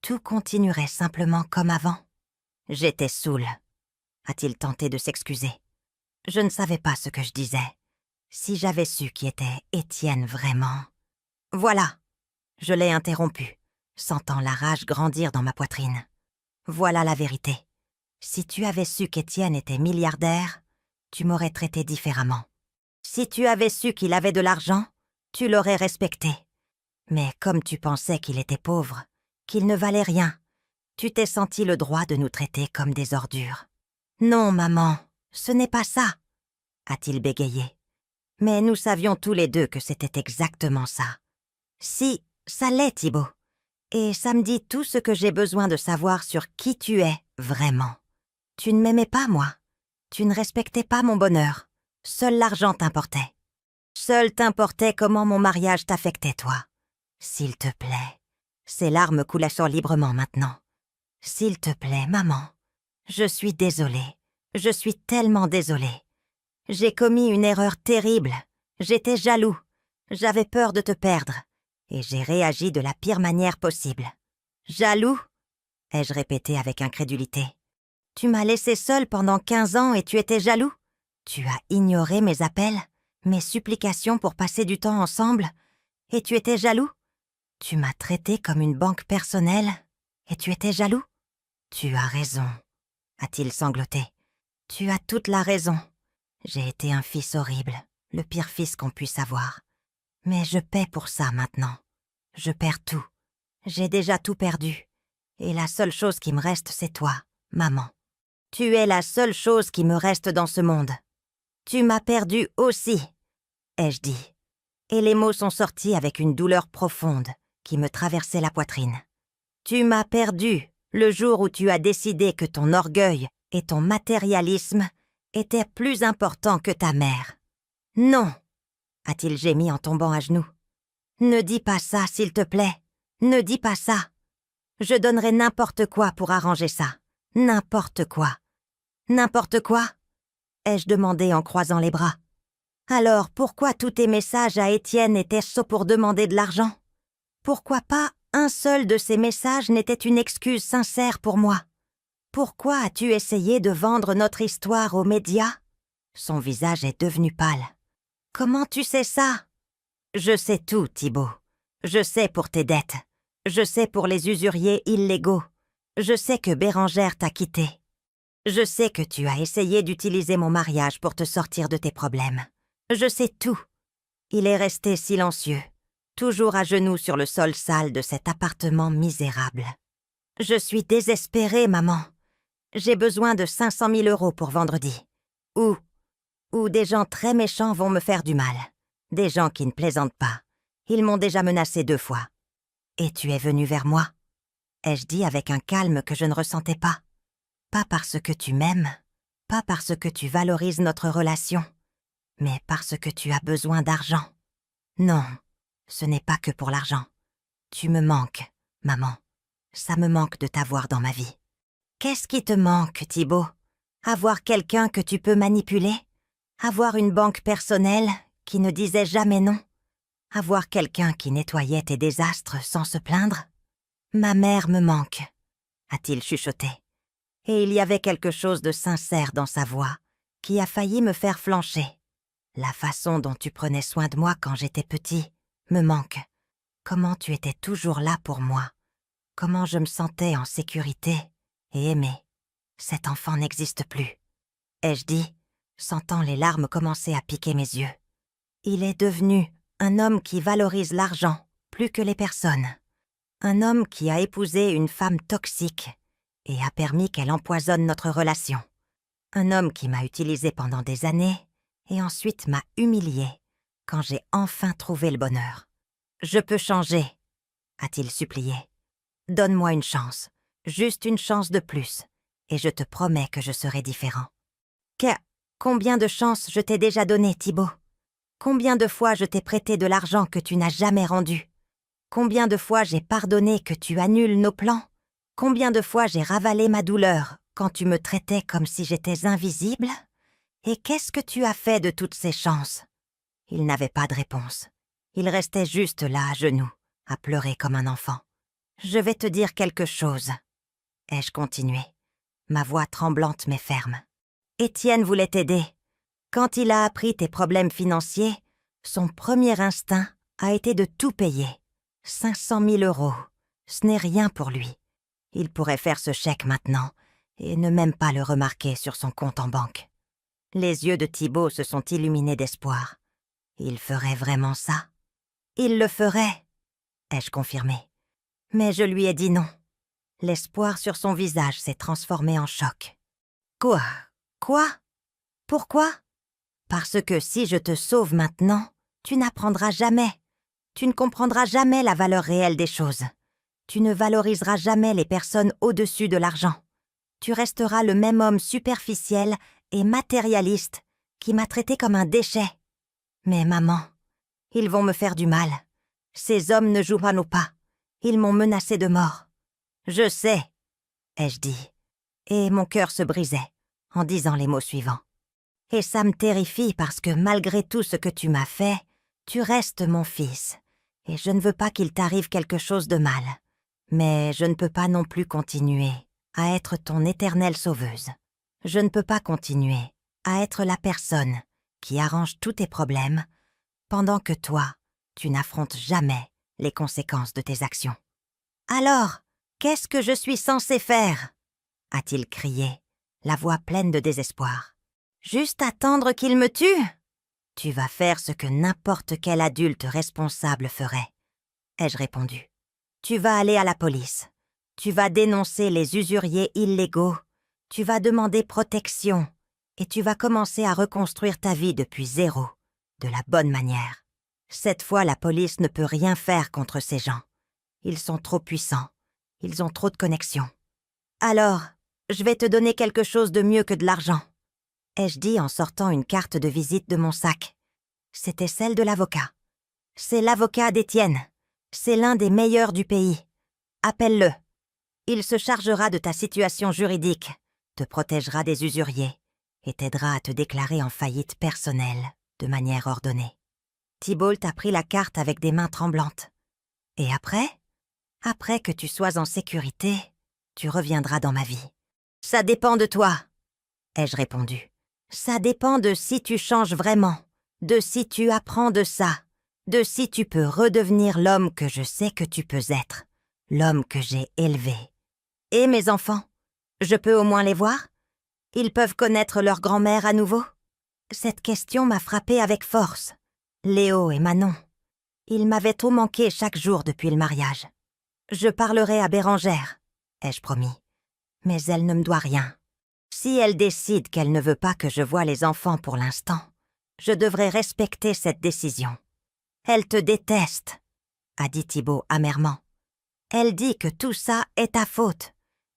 tout continuerait simplement comme avant? J'étais saoule. A-t-il tenté de s'excuser? Je ne savais pas ce que je disais. Si j'avais su qui était Étienne vraiment... Voilà, je l'ai interrompu, sentant la rage grandir dans ma poitrine. Voilà la vérité. Si tu avais su qu'Étienne était milliardaire, tu m'aurais traité différemment. Si tu avais su qu'il avait de l'argent, tu l'aurais respecté. Mais comme tu pensais qu'il était pauvre, qu'il ne valait rien, tu t'es senti le droit de nous traiter comme des ordures. Non, maman, ce n'est pas ça, a-t-il bégayé. Mais nous savions tous les deux que c'était exactement ça. Si, ça l'est, Thibaut. Et ça me dit tout ce que j'ai besoin de savoir sur qui tu es, vraiment. Tu ne m'aimais pas, moi. Tu ne respectais pas mon bonheur. Seul l'argent t'importait. Seul t'importait comment mon mariage t'affectait, toi. S'il te plaît. Ses larmes coulaient librement maintenant. S'il te plaît, maman. Je suis désolée. Je suis tellement désolée. J'ai commis une erreur terrible. J'étais jaloux. J'avais peur de te perdre. Et j'ai réagi de la pire manière possible. Jaloux? Ai-je répété avec incrédulité. Tu m'as laissé seule pendant 15 ans et tu étais jaloux? Tu as ignoré mes appels, mes supplications pour passer du temps ensemble, et tu étais jaloux? Tu m'as traité comme une banque personnelle, et tu étais jaloux? Tu as raison, a-t-il sangloté. Tu as toute la raison. J'ai été un fils horrible, le pire fils qu'on puisse avoir. Mais je paie pour ça maintenant. Je perds tout. J'ai déjà tout perdu. Et la seule chose qui me reste, c'est toi, maman. Tu es la seule chose qui me reste dans ce monde. Tu m'as perdu aussi, ai-je dit. Et les mots sont sortis avec une douleur profonde qui me traversait la poitrine. Tu m'as perdu le jour où tu as décidé que ton orgueil et ton matérialisme étaient plus importants que ta mère. Non, a-t-il gémi en tombant à genoux. Ne dis pas ça, s'il te plaît. Ne dis pas ça. Je donnerai n'importe quoi pour arranger ça. N'importe quoi. N'importe quoi? Ai-je demandé en croisant les bras. Alors pourquoi tous tes messages à Étienne étaient-ce pour demander de l'argent? Pourquoi pas un seul de ces messages n'était une excuse sincère pour moi? Pourquoi as-tu essayé de vendre notre histoire aux médias? Son visage est devenu pâle. Comment tu sais ça? Je sais tout, Thibaut. Je sais pour tes dettes. Je sais pour les usuriers illégaux. Je sais que Bérangère t'a quitté. Je sais que tu as essayé d'utiliser mon mariage pour te sortir de tes problèmes. Je sais tout. Il est resté silencieux, toujours à genoux sur le sol sale de cet appartement misérable. Je suis désespérée, maman. J'ai besoin de 500 000 € pour vendredi. Ou des gens très méchants vont me faire du mal. Des gens qui ne plaisantent pas. Ils m'ont déjà menacé 2 fois. Et tu es venu vers moi, ai-je dit avec un calme que je ne ressentais pas. Pas parce que tu m'aimes, pas parce que tu valorises notre relation, mais parce que tu as besoin d'argent. Non, ce n'est pas que pour l'argent. Tu me manques, maman. Ça me manque de t'avoir dans ma vie. Qu'est-ce qui te manque, Thibaut? Avoir quelqu'un que tu peux manipuler? Avoir une banque personnelle qui ne disait jamais non? Avoir quelqu'un qui nettoyait tes désastres sans se plaindre? Ma mère me manque, a-t-il chuchoté. Et il y avait quelque chose de sincère dans sa voix qui a failli me faire flancher. La façon dont tu prenais soin de moi quand j'étais petit me manque. Comment tu étais toujours là pour moi. Comment je me sentais en sécurité et aimée. Cet enfant n'existe plus. Ai-je dit, sentant les larmes commencer à piquer mes yeux. Il est devenu un homme qui valorise l'argent plus que les personnes. Un homme qui a épousé une femme toxique et a permis qu'elle empoisonne notre relation. Un homme qui m'a utilisé pendant des années et ensuite m'a humilié quand j'ai enfin trouvé le bonheur. « Je peux changer », a-t-il supplié. « Donne-moi une chance, juste une chance de plus, et je te promets que je serai différent. » Combien de chances je t'ai déjà donné, Thibaut? Combien de fois je t'ai prêté de l'argent que tu n'as jamais rendu? Combien de fois j'ai pardonné que tu annules nos plans? Combien de fois j'ai ravalé ma douleur quand tu me traitais comme si j'étais invisible? Et qu'est-ce que tu as fait de toutes ces chances? Il n'avait pas de réponse. Il restait juste là, à genoux, à pleurer comme un enfant. « Je vais te dire quelque chose. » ai-je continué, ma voix tremblante mais ferme. Étienne voulait t'aider. Quand il a appris tes problèmes financiers, son premier instinct a été de tout payer. 500 000 €, ce n'est rien pour lui. Il pourrait faire ce chèque maintenant et ne même pas le remarquer sur son compte en banque. Les yeux de Thibaut se sont illuminés d'espoir. Il ferait vraiment ça? Il le ferait, ai-je confirmé. Mais je lui ai dit non. L'espoir sur son visage s'est transformé en choc. Quoi? Quoi? Pourquoi? Parce que si je te sauve maintenant, tu n'apprendras jamais. Tu ne comprendras jamais la valeur réelle des choses. Tu ne valoriseras jamais les personnes au-dessus de l'argent. Tu resteras le même homme superficiel et matérialiste qui m'a traité comme un déchet. Mais maman, ils vont me faire du mal. Ces hommes ne joueront pas. Ils m'ont menacé de mort. Je sais, ai-je dit, et mon cœur se brisait en disant les mots suivants. Et ça me terrifie parce que malgré tout ce que tu m'as fait, tu restes mon fils, et je ne veux pas qu'il t'arrive quelque chose de mal. Mais je ne peux pas non plus continuer à être ton éternelle sauveuse. Je ne peux pas continuer à être la personne qui arrange tous tes problèmes pendant que toi, tu n'affrontes jamais les conséquences de tes actions. Alors, qu'est-ce que je suis censée faire? A-t-il crié, la voix pleine de désespoir. Juste attendre qu'il me tue? Tu vas faire ce que n'importe quel adulte responsable ferait, ai-je répondu. Tu vas aller à la police. Tu vas dénoncer les usuriers illégaux. Tu vas demander protection. Et tu vas commencer à reconstruire ta vie depuis zéro, de la bonne manière. Cette fois, la police ne peut rien faire contre ces gens. Ils sont trop puissants. Ils ont trop de connexions. Alors, je vais te donner quelque chose de mieux que de l'argent, ai-je dit en sortant une carte de visite de mon sac. C'était celle de l'avocat. C'est l'avocat d'Étienne. C'est l'un des meilleurs du pays. Appelle-le. Il se chargera de ta situation juridique, te protégera des usuriers et t'aidera à te déclarer en faillite personnelle de manière ordonnée. Thibault a pris la carte avec des mains tremblantes. Et après? Après que tu sois en sécurité, tu reviendras dans ma vie. Ça dépend de toi, ai-je répondu. Ça dépend de si tu changes vraiment, de si tu apprends de ça, de si tu peux redevenir l'homme que je sais que tu peux être, l'homme que j'ai élevé. Et mes enfants, je peux au moins les voir? Ils peuvent connaître leur grand-mère à nouveau? Cette question m'a frappée avec force. Léo et Manon. Ils m'avaient trop manqué chaque jour depuis le mariage. Je parlerai à Bérangère, ai-je promis. Mais elle ne me doit rien. Si elle décide qu'elle ne veut pas que je voie les enfants pour l'instant, je devrais respecter cette décision. Elle te déteste, a dit Thibault amèrement. Elle dit que tout ça est ta faute,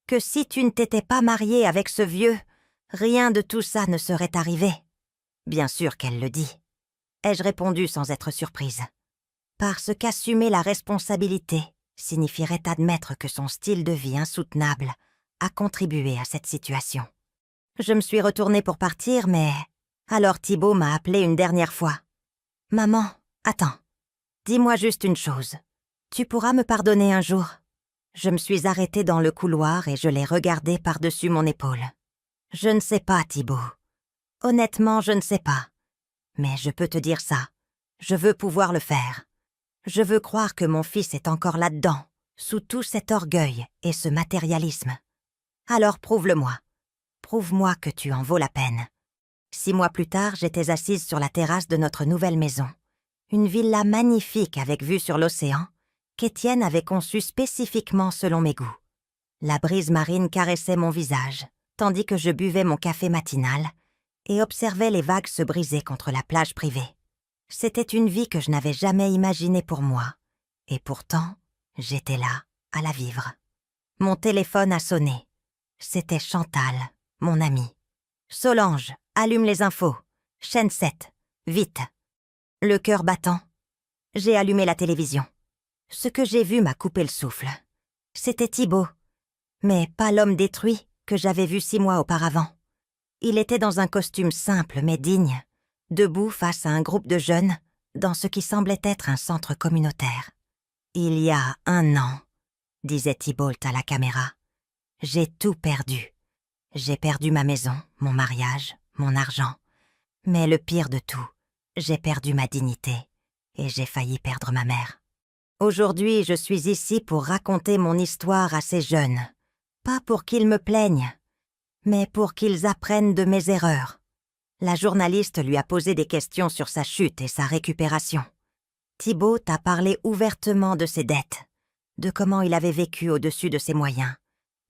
que si tu ne t'étais pas marié avec ce vieux, rien de tout ça ne serait arrivé. Bien sûr qu'elle le dit. Ai-je répondu sans être surprise. Parce qu'assumer la responsabilité signifierait admettre que son style de vie insoutenable a contribué à cette situation. Je me suis retournée pour partir, mais... Alors Thibault m'a appelée une dernière fois. « Maman, attends. Dis-moi juste une chose. Tu pourras me pardonner un jour ?» Je me suis arrêtée dans le couloir et je l'ai regardé par-dessus mon épaule. « Je ne sais pas, Thibault. Honnêtement, je ne sais pas. Mais je peux te dire ça. Je veux pouvoir le faire. Je veux croire que mon fils est encore là-dedans, sous tout cet orgueil et ce matérialisme. Alors prouve-le-moi. Prouve-moi que tu en vaux la peine. 6 mois plus tard, j'étais assise sur la terrasse de notre nouvelle maison. Une villa magnifique avec vue sur l'océan, qu'Étienne avait conçue spécifiquement selon mes goûts. La brise marine caressait mon visage, tandis que je buvais mon café matinal et observais les vagues se briser contre la plage privée. C'était une vie que je n'avais jamais imaginée pour moi, et pourtant, j'étais là, à la vivre. Mon téléphone a sonné. C'était Chantal, mon amie. « Solange, allume les infos. Chaîne 7, vite. » Le cœur battant, j'ai allumé la télévision. Ce que j'ai vu m'a coupé le souffle. C'était Thibaut, mais pas l'homme détruit que j'avais vu 6 mois auparavant. Il était dans un costume simple mais digne, debout face à un groupe de jeunes dans ce qui semblait être un centre communautaire. « Il y a 1 an, » disait Thibault à la caméra, « j'ai tout perdu. J'ai perdu ma maison, mon mariage, mon argent. Mais le pire de tout, j'ai perdu ma dignité et j'ai failli perdre ma mère. Aujourd'hui, je suis ici pour raconter mon histoire à ces jeunes, pas pour qu'ils me plaignent, mais pour qu'ils apprennent de mes erreurs. » La journaliste lui a posé des questions sur sa chute et sa récupération. Thibault a parlé ouvertement de ses dettes, de comment il avait vécu au-dessus de ses moyens,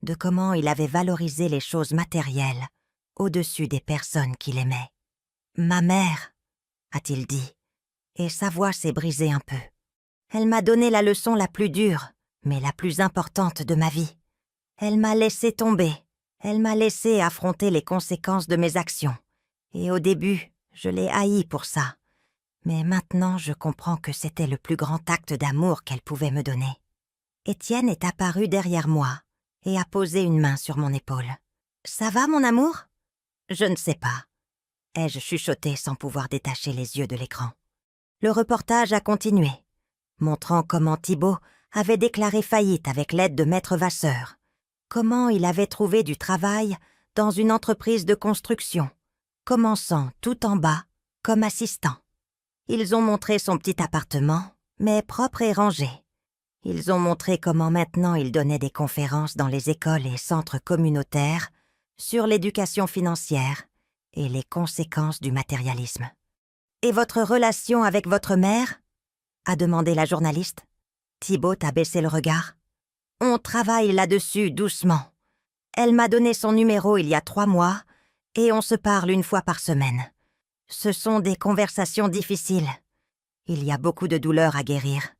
de comment il avait valorisé les choses matérielles au-dessus des personnes qu'il aimait. « Ma mère », a-t-il dit, et sa voix s'est brisée un peu. Elle m'a donné la leçon la plus dure, mais la plus importante de ma vie. Elle m'a laissé tomber, elle m'a laissé affronter les conséquences de mes actions. Et au début, je l'ai haïe pour ça. Mais maintenant, je comprends que c'était le plus grand acte d'amour qu'elle pouvait me donner. Étienne est apparu derrière moi et a posé une main sur mon épaule. « Ça va, mon amour ?» « Je ne sais pas. » ai-je chuchoté sans pouvoir détacher les yeux de l'écran. Le reportage a continué, montrant comment Thibault avait déclaré faillite avec l'aide de Maître Vasseur, comment il avait trouvé du travail dans une entreprise de construction, commençant tout en bas comme assistant. Ils ont montré son petit appartement, mais propre et rangé. Ils ont montré comment maintenant il donnait des conférences dans les écoles et centres communautaires sur l'éducation financière et les conséquences du matérialisme. « Et votre relation avec votre mère ?» a demandé la journaliste. Thibault a baissé le regard. « On travaille là-dessus doucement. Elle m'a donné son numéro il y a 3 mois et on se parle 1 fois par semaine. Ce sont des conversations difficiles. Il y a beaucoup de douleurs à guérir.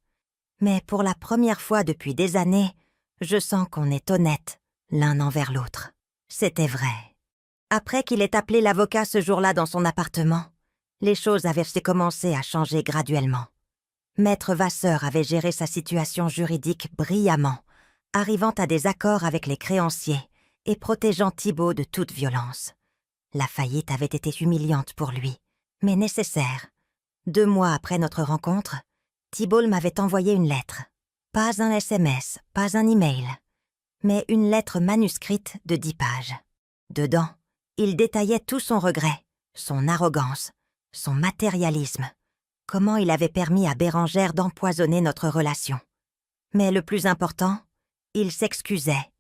Mais pour la première fois depuis des années, je sens qu'on est honnête l'un envers l'autre. » C'était vrai. Après qu'il ait appelé l'avocat ce jour-là dans son appartement, les choses avaient commencé à changer graduellement. Maître Vasseur avait géré sa situation juridique brillamment, arrivant à des accords avec les créanciers et protégeant Thibault de toute violence. La faillite avait été humiliante pour lui, mais nécessaire. 2 mois après notre rencontre, Thibault m'avait envoyé une lettre. Pas un SMS, pas un email, mais une lettre manuscrite de 10 pages. Dedans, il détaillait tout son regret, son arrogance, son matérialisme, comment il avait permis à Bérengère d'empoisonner notre relation. Mais le plus important, il s'excusait.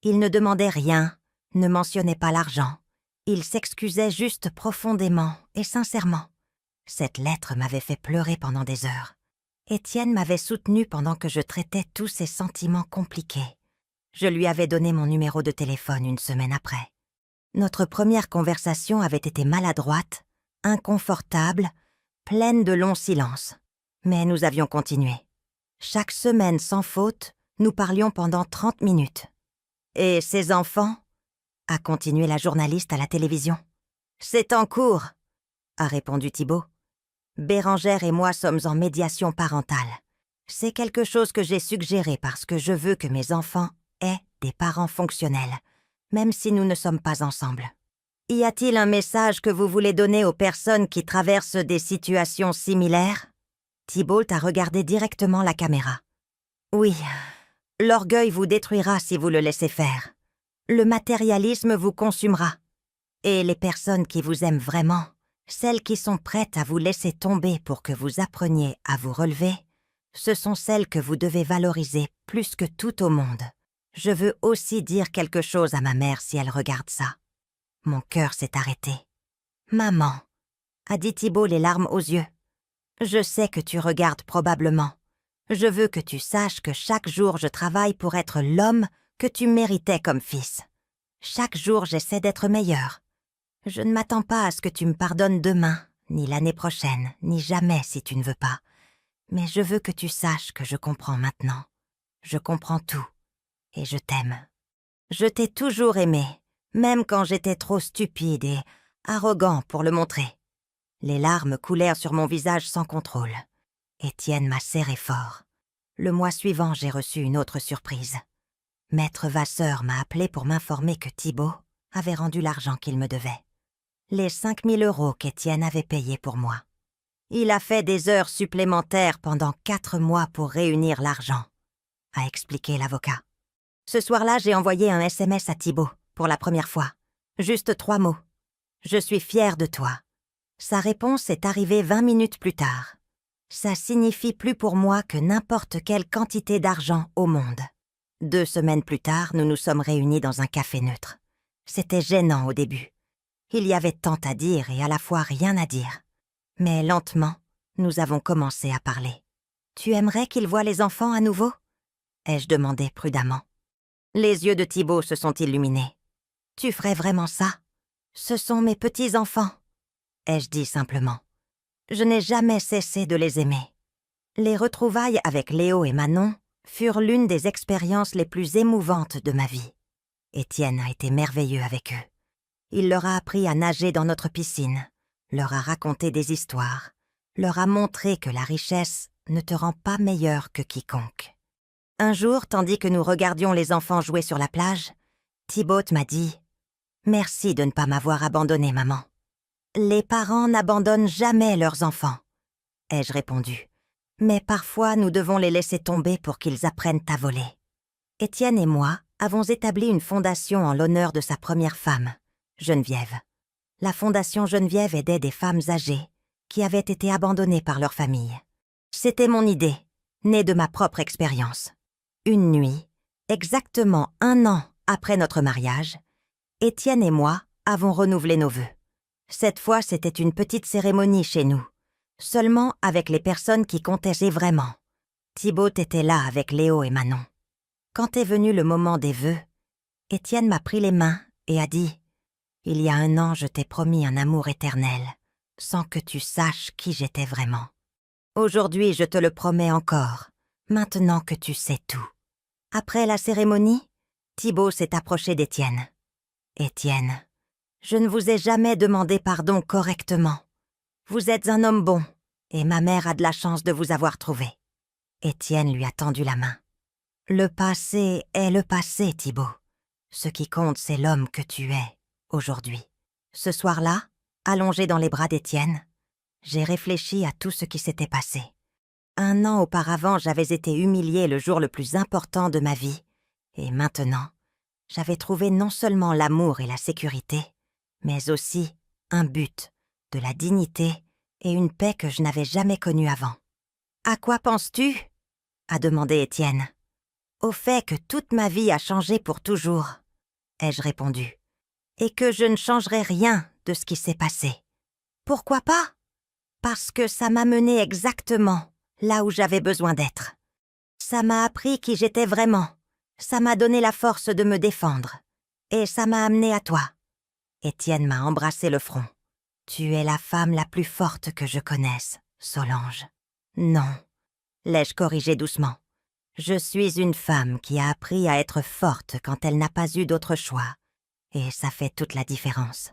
Il ne demandait rien, ne mentionnait pas l'argent. Il s'excusait juste profondément et sincèrement. Cette lettre m'avait fait pleurer pendant des heures. Étienne m'avait soutenue pendant que je traitais tous ces sentiments compliqués. Je lui avais donné mon numéro de téléphone 1 semaine après. Notre première conversation avait été maladroite, inconfortable, pleine de longs silences. Mais nous avions continué. Chaque semaine sans faute, nous parlions pendant 30 minutes. « Et ses enfants ?» a continué la journaliste à la télévision. « C'est en cours !» a répondu Thibault. « Bérengère et moi sommes en médiation parentale. C'est quelque chose que j'ai suggéré parce que je veux que mes enfants aient des parents fonctionnels, même si nous ne sommes pas ensemble. Y a-t-il un message que vous voulez donner aux personnes qui traversent des situations similaires ?» Thibault a regardé directement la caméra. « Oui, l'orgueil vous détruira si vous le laissez faire. Le matérialisme vous consumera. Et les personnes qui vous aiment vraiment, celles qui sont prêtes à vous laisser tomber pour que vous appreniez à vous relever, ce sont celles que vous devez valoriser plus que tout au monde. Je veux aussi dire quelque chose à ma mère si elle regarde ça. » Mon cœur s'est arrêté. Maman, a dit Thibaut les larmes aux yeux. Je sais que tu regardes probablement. Je veux que tu saches que chaque jour je travaille pour être l'homme que tu méritais comme fils. Chaque jour j'essaie d'être meilleur. Je ne m'attends pas à ce que tu me pardonnes demain, ni l'année prochaine, ni jamais si tu ne veux pas. Mais je veux que tu saches que je comprends maintenant. Je comprends tout. Et je t'aime. Je t'ai toujours aimé, même quand j'étais trop stupide et arrogant pour le montrer. Les larmes coulèrent sur mon visage sans contrôle. Étienne m'a serré fort. Le mois suivant, j'ai reçu une autre surprise. Maître Vasseur m'a appelé pour m'informer que Thibaut avait rendu l'argent qu'il me devait. Les 5 000 € qu'Étienne avait payés pour moi. Il a fait des heures supplémentaires pendant 4 mois pour réunir l'argent, a expliqué l'avocat. Ce soir-là, j'ai envoyé un SMS à Thibaut, pour la première fois. Juste 3 mots. Je suis fière de toi. Sa réponse est arrivée 20 minutes plus tard. Ça signifie plus pour moi que n'importe quelle quantité d'argent au monde. 2 semaines plus tard, nous nous sommes réunis dans un café neutre. C'était gênant au début. Il y avait tant à dire et à la fois rien à dire. Mais lentement, nous avons commencé à parler. « Tu aimerais qu'il voie les enfants à nouveau ?» ai-je demandé prudemment. Les yeux de Thibaut se sont illuminés. « Tu ferais vraiment ça? Ce sont mes petits-enfants, » ai-je dit simplement. Je n'ai jamais cessé de les aimer. Les retrouvailles avec Léo et Manon furent l'une des expériences les plus émouvantes de ma vie. Étienne a été merveilleux avec eux. Il leur a appris à nager dans notre piscine, leur a raconté des histoires, leur a montré que la richesse ne te rend pas meilleur que quiconque. Un jour, tandis que nous regardions les enfants jouer sur la plage, Thibaut m'a dit « Merci de ne pas m'avoir abandonné, maman. » « Les parents n'abandonnent jamais leurs enfants, » ai-je répondu. « Mais parfois, nous devons les laisser tomber pour qu'ils apprennent à voler. » Étienne et moi avons établi une fondation en l'honneur de sa première femme, Geneviève. La fondation Geneviève aidait des femmes âgées qui avaient été abandonnées par leur famille. C'était mon idée, née de ma propre expérience. Une nuit, exactement 1 an après notre mariage, Étienne et moi avons renouvelé nos vœux. Cette fois, c'était une petite cérémonie chez nous, seulement avec les personnes qui comptaient vraiment. Thibaut était là avec Léo et Manon. Quand est venu le moment des vœux, Étienne m'a pris les mains et a dit « Il y a 1 an, je t'ai promis un amour éternel, sans que tu saches qui j'étais vraiment. Aujourd'hui, je te le promets encore, maintenant que tu sais tout. » Après la cérémonie, Thibaut s'est approché d'Étienne. « Étienne, je ne vous ai jamais demandé pardon correctement. Vous êtes un homme bon, et ma mère a de la chance de vous avoir trouvé. » Étienne lui a tendu la main. « Le passé est le passé, Thibaut. Ce qui compte, c'est l'homme que tu es, aujourd'hui. » Ce soir-là, allongé dans les bras d'Étienne, j'ai réfléchi à tout ce qui s'était passé. 1 an auparavant, j'avais été humiliée le jour le plus important de ma vie, et maintenant, j'avais trouvé non seulement l'amour et la sécurité, mais aussi un but, de la dignité et une paix que je n'avais jamais connue avant. « À quoi penses-tu » a demandé Étienne. « Au fait que toute ma vie a changé pour toujours, » ai-je répondu, « et que je ne changerai rien de ce qui s'est passé. Pourquoi pas? Parce que ça m'a mené exactement là où j'avais besoin d'être. Ça m'a appris qui j'étais vraiment, ça m'a donné la force de me défendre, et ça m'a amené à toi. » Étienne m'a embrassé le front. « Tu es la femme la plus forte que je connaisse, Solange. »« Non, » l'ai-je corrigé doucement. « Je suis une femme qui a appris à être forte quand elle n'a pas eu d'autre choix, et ça fait toute la différence. »